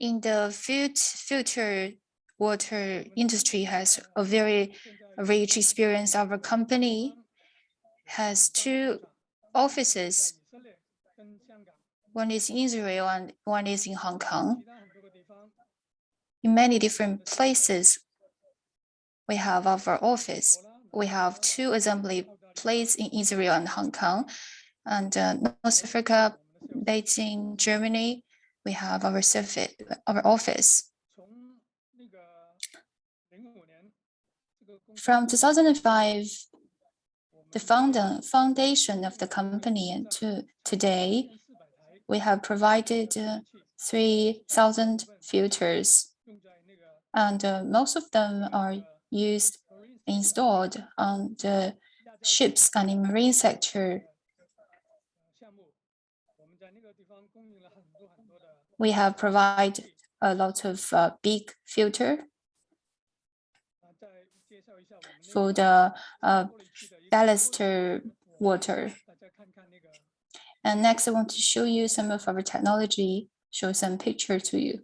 In the future water industry has a very rich experience. Our company has 2 offices. One is in Israel and one is in Hong Kong. In many different places, we have our office. We have 2 assembly places in Israel and Hong Kong, and North Africa, Beijing, Germany. We have our office. From 2005, the foundation of the company, and to today, we have provided 3,000 filters, and most of them are installed on the ships and in marine sector. We have provided a lot of big filter for the ballast water. And next, I want to show you some of our technology, show some picture to you.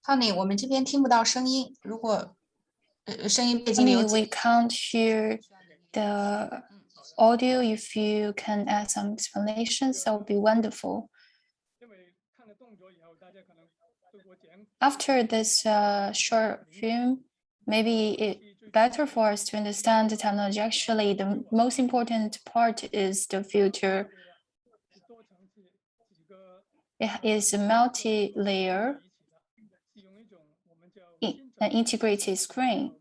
Honey， 我们这边听不到声音，如果声音背景里有 we can't hear the audio. If you can add some explanations, that would be wonderful. After this short film, maybe it better for us to understand the technology. Actually, the most important part is the filter. It is a multi-layer an integrated screen.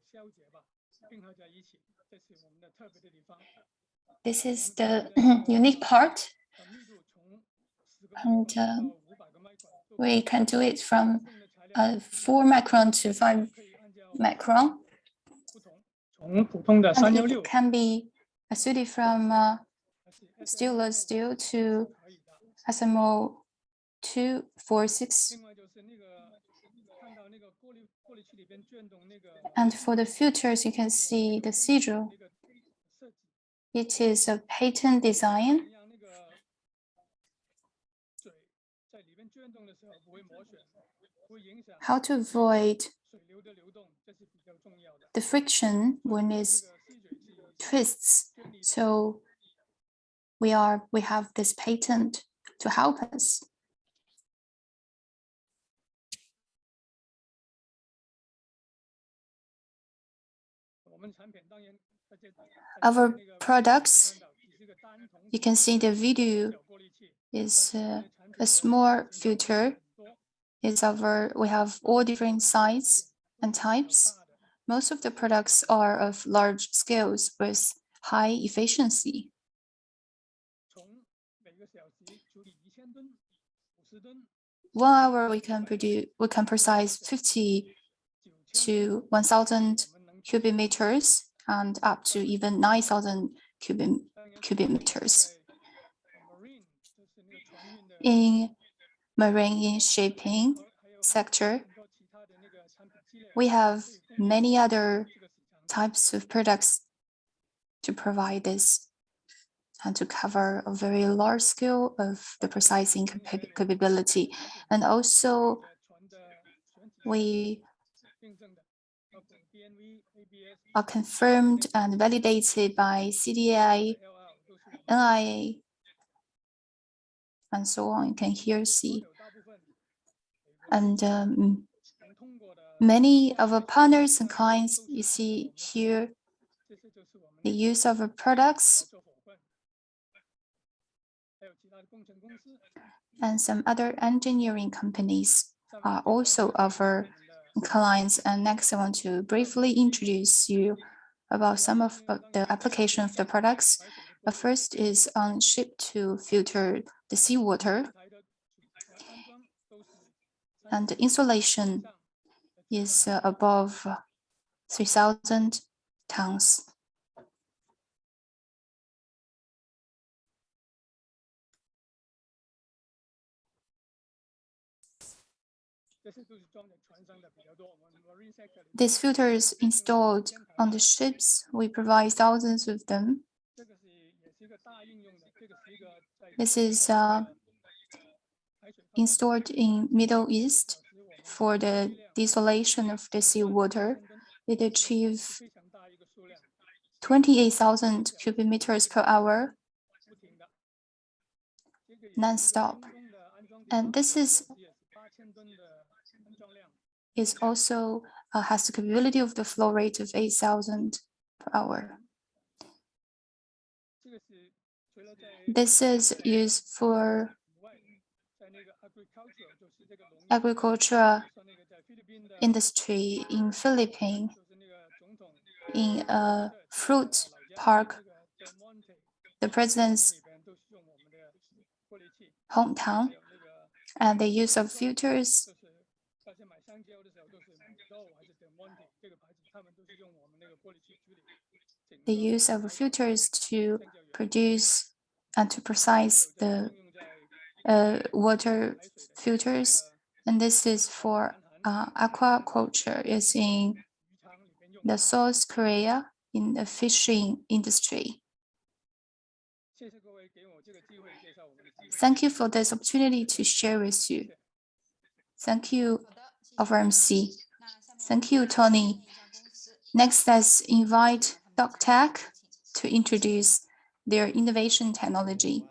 This is the unique part, and we can do it from 4 micron to 5 micron. And it can be suited from stainless steel to SMO 246. And for the filters, you can see the sigil. It is a patent design. How to avoid the friction when it twists. So we have this patent to help us. Our products, you can see the video is a small filter. We have all different sizes and types. Most of the products are of large scales with high efficiency. 1 hour we can precise 50 to 1,000 cubic meters and up to even 9,000 cubic meters. In marine shipping sector, we have many other types of products to provide this and to cover a very large scale of the processing capability. And also, we are confirmed and validated by CDA, NIA, and so on. You can here see. And many of our partners and clients, you see here, the use of our products and some other engineering companies are also our clients. And next, I want to briefly introduce you about some of the application of the products. The first is on ship to filter the seawater. And the installation is above 3,000 tons. These filters installed on the ships, we provide thousands of them. This is installed in Middle East for the desalination of the seawater. It achieves 28,000 cubic meters per hour non-stop. And this is also has the capability of the flow rate of 8,000 per hour. This is used for agriculture industry in Philippines, in a fruit park, the president's hometown, and the use of filters. The use of filters to produce and to process the water filters, and this is for aquaculture. It's in the South Korea in the fishing industry. Thank you for this opportunity to share with you. Thank you, our MC. Thank you, Tony. Next, let's invite DocTech to introduce their innovation technology.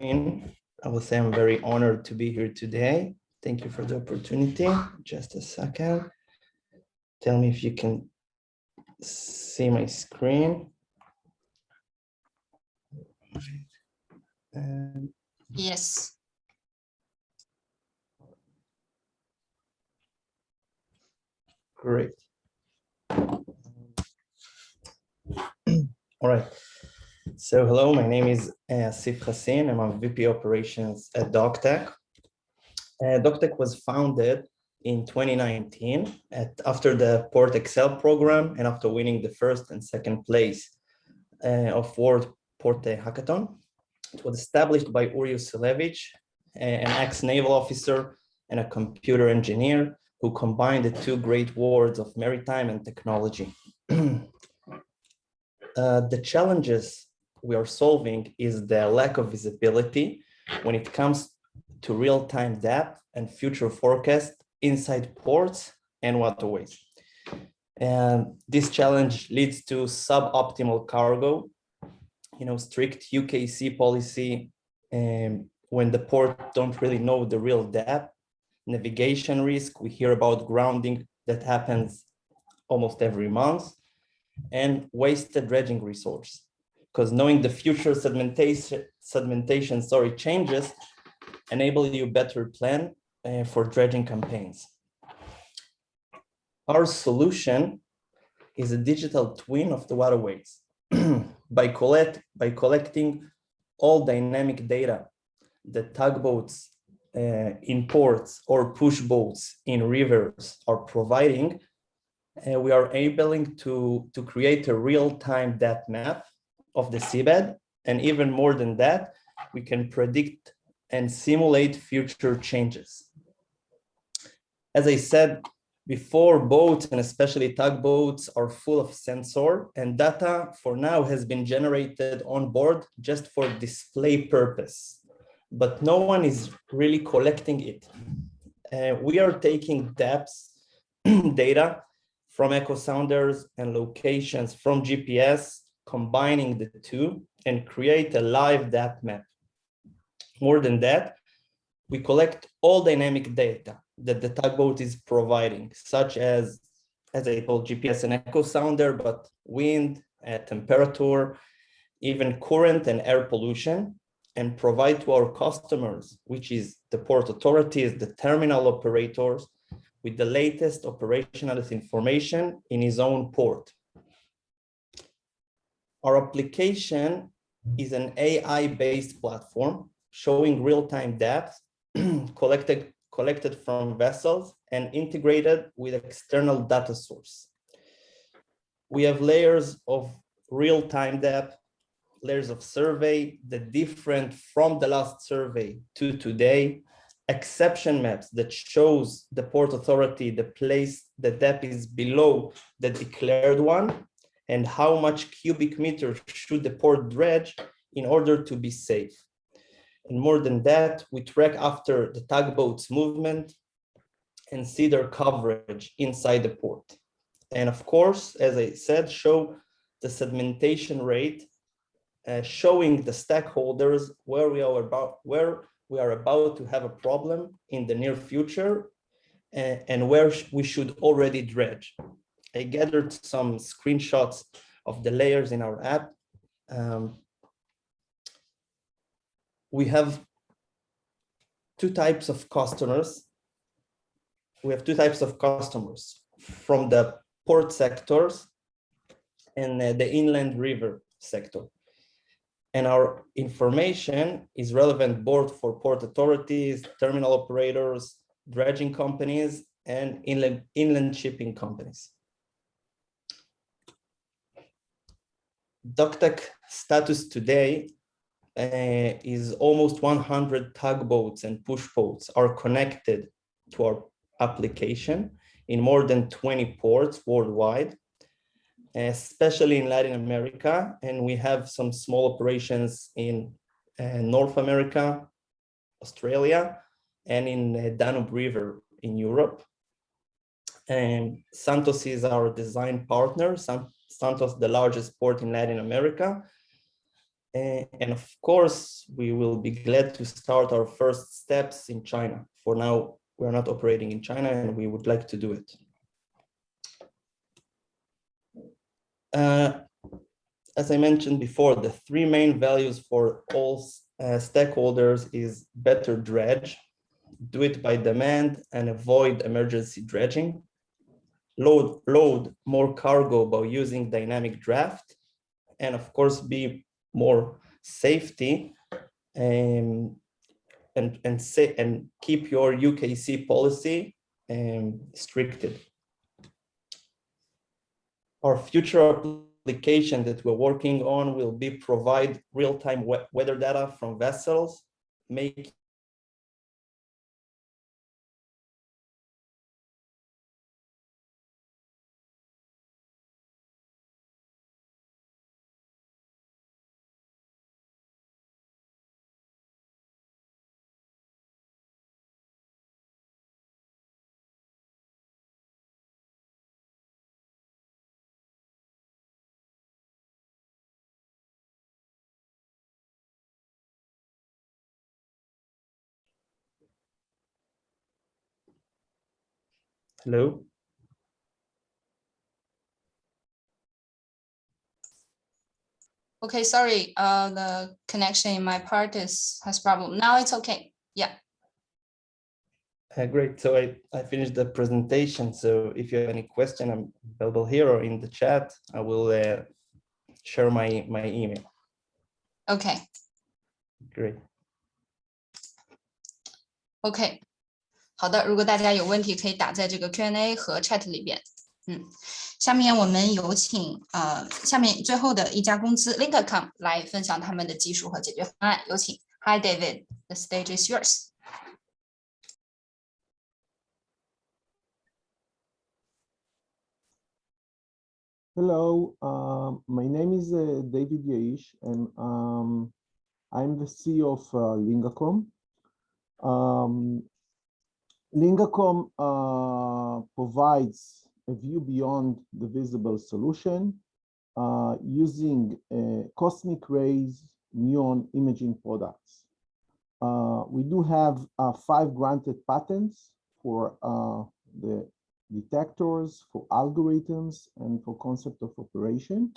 I will say I'm very honored to be here today. Thank you for the opportunity. Just a second tell me if you can see my screen. Yes. Great. All right. So hello, my name is Asif Hassin. I'm a VP Operations at DocTech. DocTech was founded in 2019 after the Port Excel program and after winning the first and second place of World Port Hackathon. It was established by Uri Usilevich, an ex-naval officer and a computer engineer who combined the two great worlds of maritime and technology. The challenges we are solving is the lack of visibility when it comes to real-time depth and future forecast inside ports and waterways. And this challenge leads to suboptimal cargo, strict UKC policy, when the port don't really know the real depth, navigation risk, we hear about grounding that happens almost every month, and wasted dredging resource. Because knowing the future segmentation changes enable you better plan for dredging campaigns. Our solution is a digital twin of the waterways. By collecting all dynamic data that tugboats in ports or push boats in rivers are providing, we are able to create a real-time depth map of the seabed. And even more than that, we can predict and simulate future changes. As I said before, boats and especially tugboats are full of sensor, and data for now has been generated on board just for display purpose, but no one is really collecting it. We are taking depth data from echo sounders and locations from GPS, combining the two and create a live depth map. More than that, we collect all dynamic data that the tugboat is providing, such as I told, GPS and echo sounder, but wind, temperature, even current and air pollution, and provide to our customers, which is the port authorities, the terminal operators, with the latest operational information in his own port. Our application is an AI-based platform showing real-time depth collected from vessels and integrated with external data source. We have layers of real-time depth, layers of survey that different from the last survey to today, exception maps that shows the port authority the place the depth is below the declared one, and how much cubic meters should the port dredge in order to be safe. And more than that, we track after the tugboat's movement and see their coverage inside the port. And of course, as I said, show the segmentation rate, showing the stakeholders where we are about to have a problem in the near future, and where we should already dredge. I gathered some screenshots of the layers in our app. We have two types of customers. We have two types of customers from the port sectors and the inland river sector. And our information is relevant both for port authorities, terminal operators, dredging companies, and inland shipping companies. DocTech status today is almost 100 tugboats and push boats are connected to our application in more than 20 ports worldwide, especially in Latin America. And we have some small operations in North America, Australia, and in Danube River in Europe. And Santos is our design partner. Santos, the largest port in Latin America. And of course, we will be glad to start our first steps in China. For now, we're not operating in China and we would like to do it. As I mentioned before, the three main values for all stakeholders is better dredge, do it by demand and avoid emergency dredging, load more cargo by using dynamic draft, and of course be more safety and keep your UKC policy stricted. Our future application that we're working on will be provide real-time weather data from vessels, make Hello. Okay, sorry, the connection in my part has problem. Now it's okay. Yeah. Great. So I finished the presentation. So if you have any question, I'm available here or in the chat. I will share my email. Okay. Great. OK， 好的，如果大家有问题，可以打在这个 Q&A 和 chat 里边。下面我们有请下面最后的一家公司 Linkercom 来分享他们的技术和解决方案。有请 Hi David, the stage is yours. Hello, my name is David Yaish, and I'm the CEO of Linkercom. Linkercom provides a view beyond the visible solution using cosmic rays neon imaging products. We do have 5 granted patents for the detectors, for algorithms, and for concept of operation.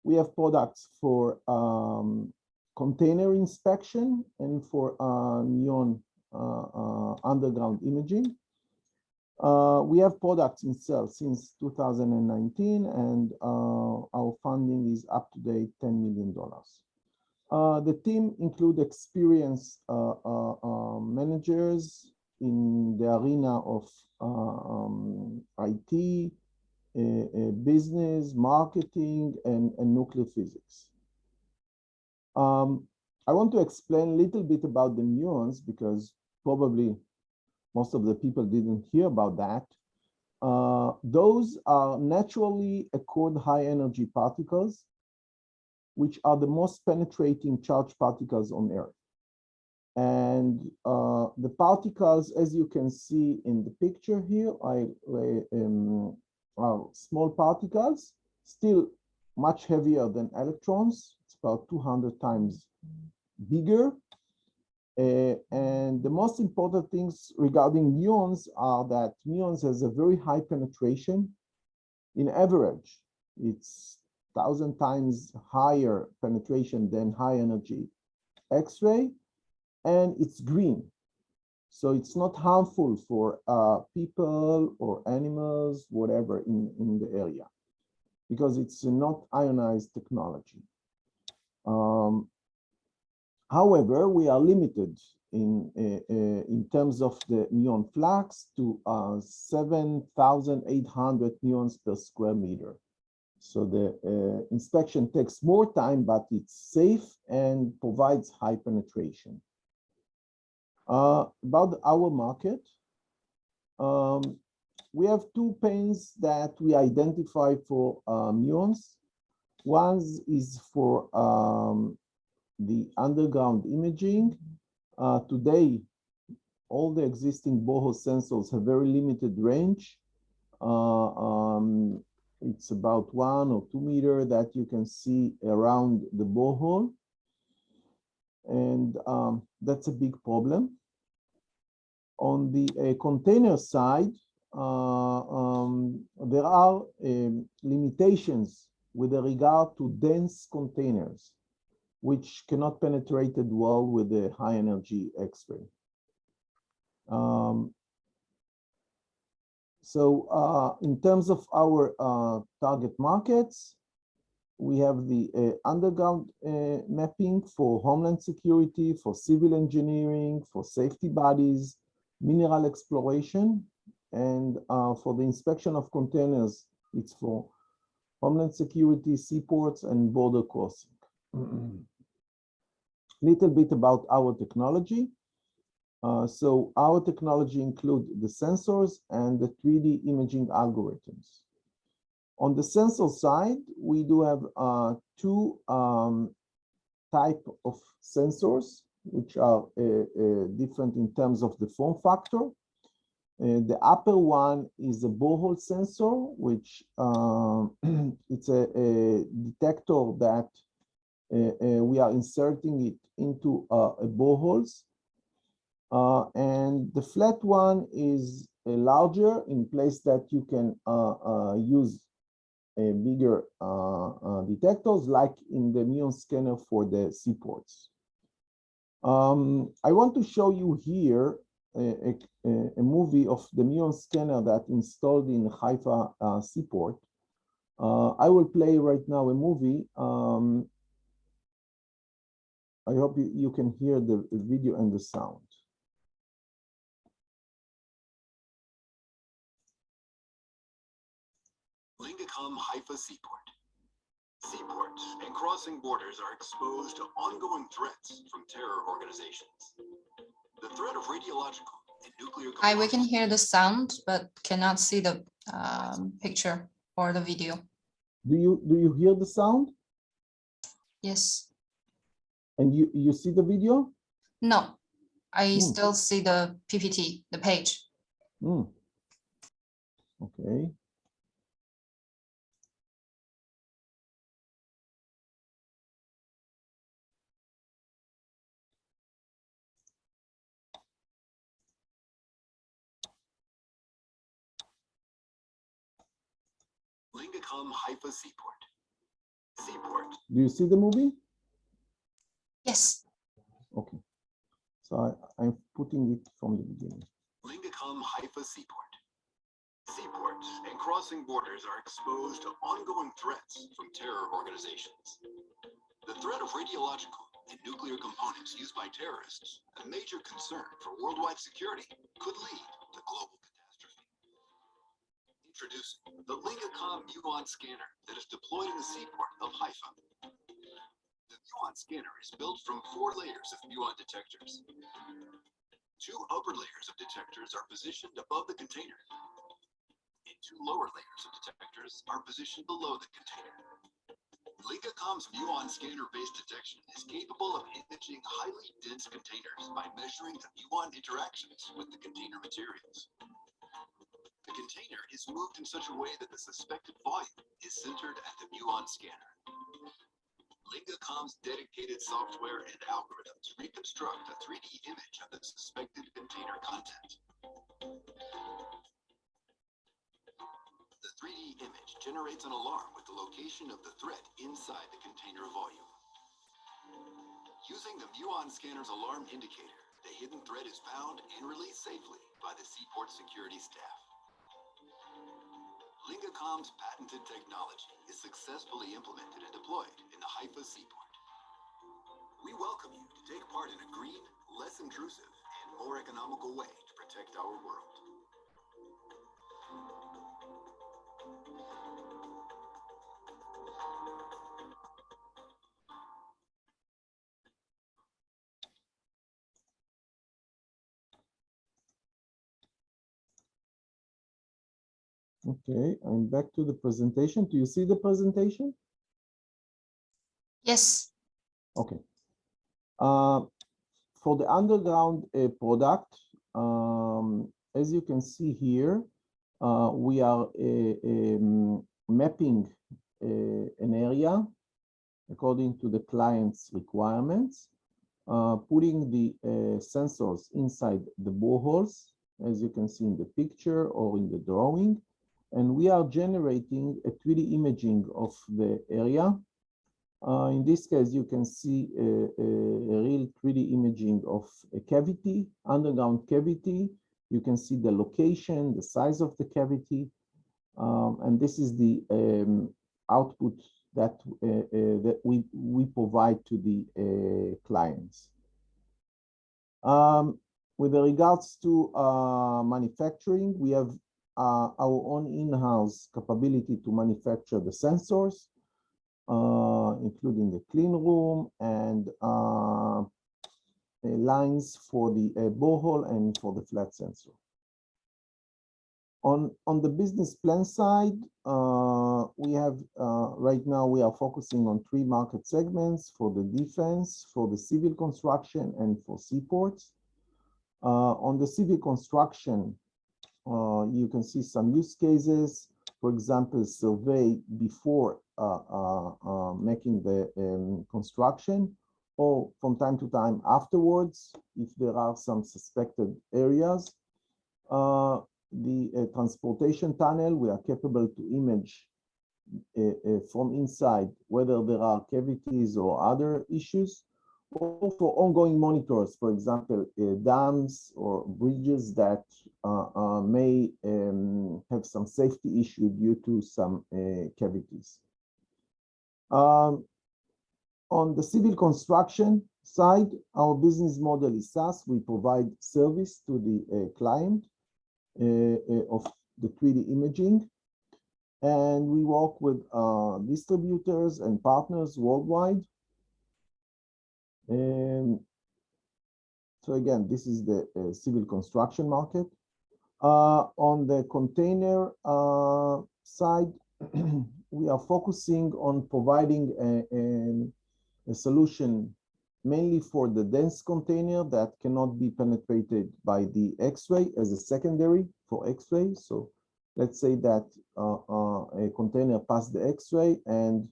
We have products for container inspection and for neon underground imaging. We have products in sale since 2019, and our funding is up to date $10 million. The team include experienced managers in the arena of IT, business, marketing, and nuclear physics. I want to explain a little bit about the muons because probably most of the people didn't hear about that. Those are naturally occurred high energy particles, which are the most penetrating charged particles on Earth. And the particles, as you can see in the picture here, are small particles, still much heavier than electrons. It's about 200 times bigger. And the most important things regarding muons are that muons has a very high penetration. In average, it's 1,000 times higher penetration than high energy X-ray. And it's green, so it's not harmful for people or animals, whatever, in the area, because it's not ionized technology. However, we are limited in terms of the muon flux to 7,800 muons per square meter. So the inspection takes more time, but it's safe and provides high penetration. About our market, we have 2 pains that we identify for muons. One is for the underground imaging. Today, all the existing borehole sensors have very limited range. It's about 1 or 2 meters that you can see around the borehole. And that's a big problem. On the container side, there are limitations with regard to dense containers, which cannot penetrate well with the high energy X-ray. So in terms of our target markets, we have the underground mapping for homeland security, for civil engineering, for safety bodies, mineral exploration, and for the inspection of containers, it's for homeland security, seaports, and border crossing. Little bit about our technology. So our technology includes the sensors and the 3D imaging algorithms. On the sensor side, we do have two type of sensors, which are different in terms of the form factor. The upper one is a borehole sensor, which it's a detector that we are inserting it into boreholes. And the flat one is larger in place that you can use bigger detectors, like in the muon scanner for the seaports. I want to show you here a movie of the muon scanner that installed in Haifa seaport. I will play right now a movie. I hope you can hear the video and the sound. Lingacom Haifa Seaport. Seaports and crossing borders are exposed to ongoing threats from terror organizations. The threat of radiological and nuclear. Hi, we can hear the sound, but cannot see the picture or the video. Do you hear the sound? Yes. And you see the video? No, I still see the PPT, the page. Okay. Lingacom Haifa Seaport. Seaport. Do you see the movie? Yes. Okay. So I'm putting it from the beginning. Lingacom Haifa Seaport. Seaports and crossing borders are exposed to ongoing threats from terror organizations. The threat of radiological and nuclear components used by terrorists, a major concern for worldwide security, could lead to global catastrophe. Introducing the Lingacom muon scanner that is deployed in the seaport of Haifa. The muon scanner is built from 4 layers of muon detectors. 2 upper layers of detectors are positioned above the container, and 2 lower layers of detectors are positioned below the container. Lingacom's muon scanner-based detection is capable of imaging highly dense containers by measuring the muon interactions with the container materials. The container is moved in such a way that the suspected volume is centered at the muon scanner. Lingacom's dedicated software and algorithms reconstruct a 3D image of the suspected container content. The 3D image generates an alarm with the location of the threat inside the container volume. Using the muon scanner's alarm indicator, the hidden threat is found and released safely by the seaport security staff. Lingacom's patented technology is successfully implemented and deployed in the Haifa seaport. We welcome you to take part in a green, less intrusive, and more economical way to protect our world. Okay, I'm back to the presentation. Do you see the presentation? Yes. Okay. For the underground product, as you can see here, we are mapping an area according to the client's requirements, putting the sensors inside the boreholes as you can see in the picture or in the drawing. And we are generating a 3D imaging of the area. In this case, you can see a real 3D imaging of a cavity, underground cavity. You can see the location, the size of the cavity. And this is the output that, that we provide to the clients. With regards to manufacturing, we have our own in-house capability to manufacture the sensors, including the clean room and lines for the borehole and for the flat sensor. On the business plan side, we have right now we are focusing on 3 market segments: for the defense, for the civil construction, and for seaports. On the civil construction, you can see some use cases. For example, survey before making the construction, or from time to time afterwards, if there are some suspected areas. The transportation tunnel, we are capable to image from inside whether there are cavities or other issues, or for ongoing monitors, for example, dams or bridges that may have some safety issue due to some cavities. On the civil construction side, our business model is SaaS. We provide service to the client of the 3D imaging, and we work with distributors and partners worldwide. And so again, this is the civil construction market. On the container side, we are focusing on providing a solution mainly for the dense container that cannot be penetrated by the X-ray as a secondary for X-ray. So let's say that a container passed the X-ray and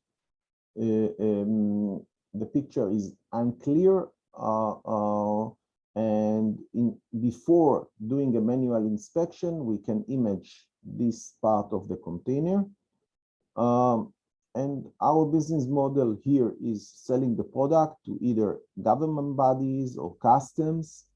the picture is unclear, and before doing a manual inspection, we can image this part of the container. And our business model here is selling the product to either government bodies or customs.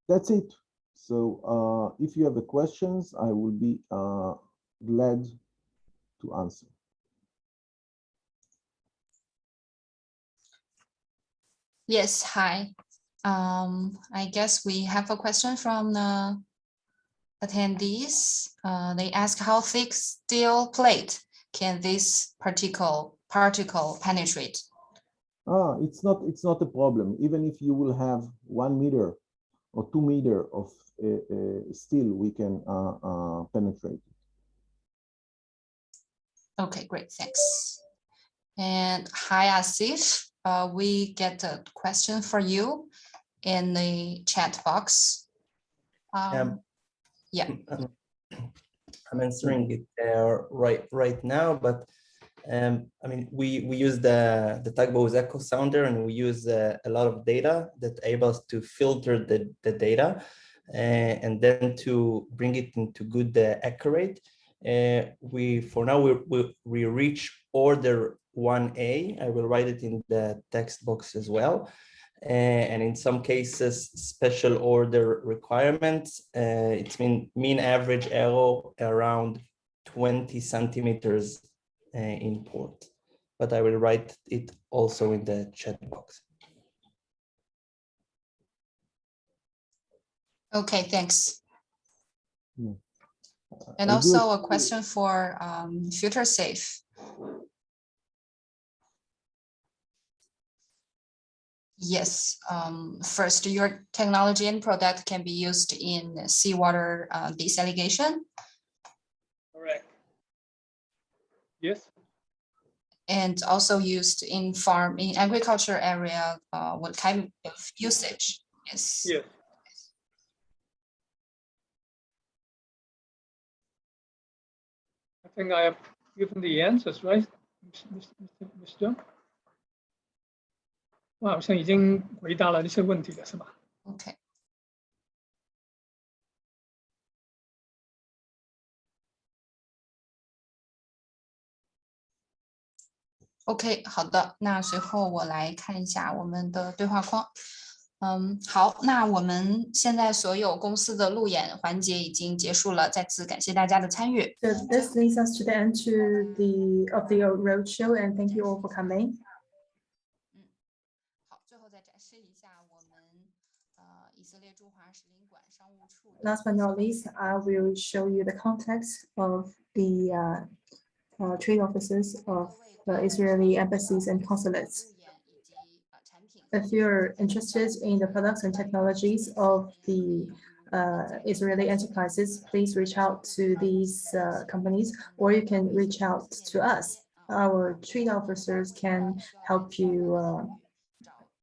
That's it. So if you have the questions, I will be glad to answer. Yes, hi. I guess we have a question from the attendees. They ask how thick steel plate can this particle penetrate? It's not a problem. Even if you will have 1 meter or 2 meters of steel, we can penetrate. Okay, great, thanks. And hi, Asif. We get a question for you in the chat box. Yeah. I'm answering it right now, but I mean, we use the Tugboat's Echo Sounder, and we use a lot of data that enables to filter the data and then to bring it into good accurate. For now we reach order 1A. I will write it in the text box as well. And in some cases, special order requirements, it's mean average error around 20 centimeters in port, but I will write it also in the chat box. Okay, thanks. Yeah. And also a question for FutureSafe. Yes, first, your technology and product can be used in seawater desalination. Correct. Yes. And also used in agriculture area. What kind of usage? Yes. Yes. I think I have given the answers, right, Mr. 我好像已经回答了这些问题了，是吧？ OK。OK，好的，那随后我来看一下我们的对话框。好，那我们现在所有公司的路演环节已经结束了，再次感谢大家的参与。 So this leads us to the end of the roadshow, and thank you all for coming. 好，最后再展示一下我们以色列驻华使领馆商务处。 Last but not least, I will show you the context of the trade offices of the Israeli embassies and consulates. If you're interested in the products and technologies of the Israeli enterprises, please reach out to these companies, or you can reach out to us. Our trade officers can help you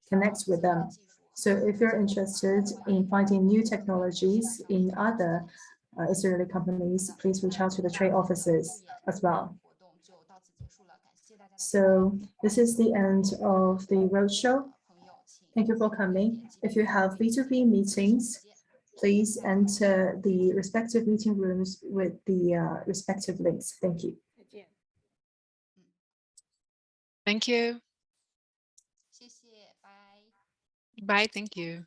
connect with them. So if you're interested in finding new technologies in other Israeli companies, please reach out to the trade offices as well. So this is the end of the roadshow. Thank you for coming. If you have B2B meetings, please enter the respective meeting rooms with the respective links. Thank you. Thank you. 谢谢，拜。 Bye. Thank you.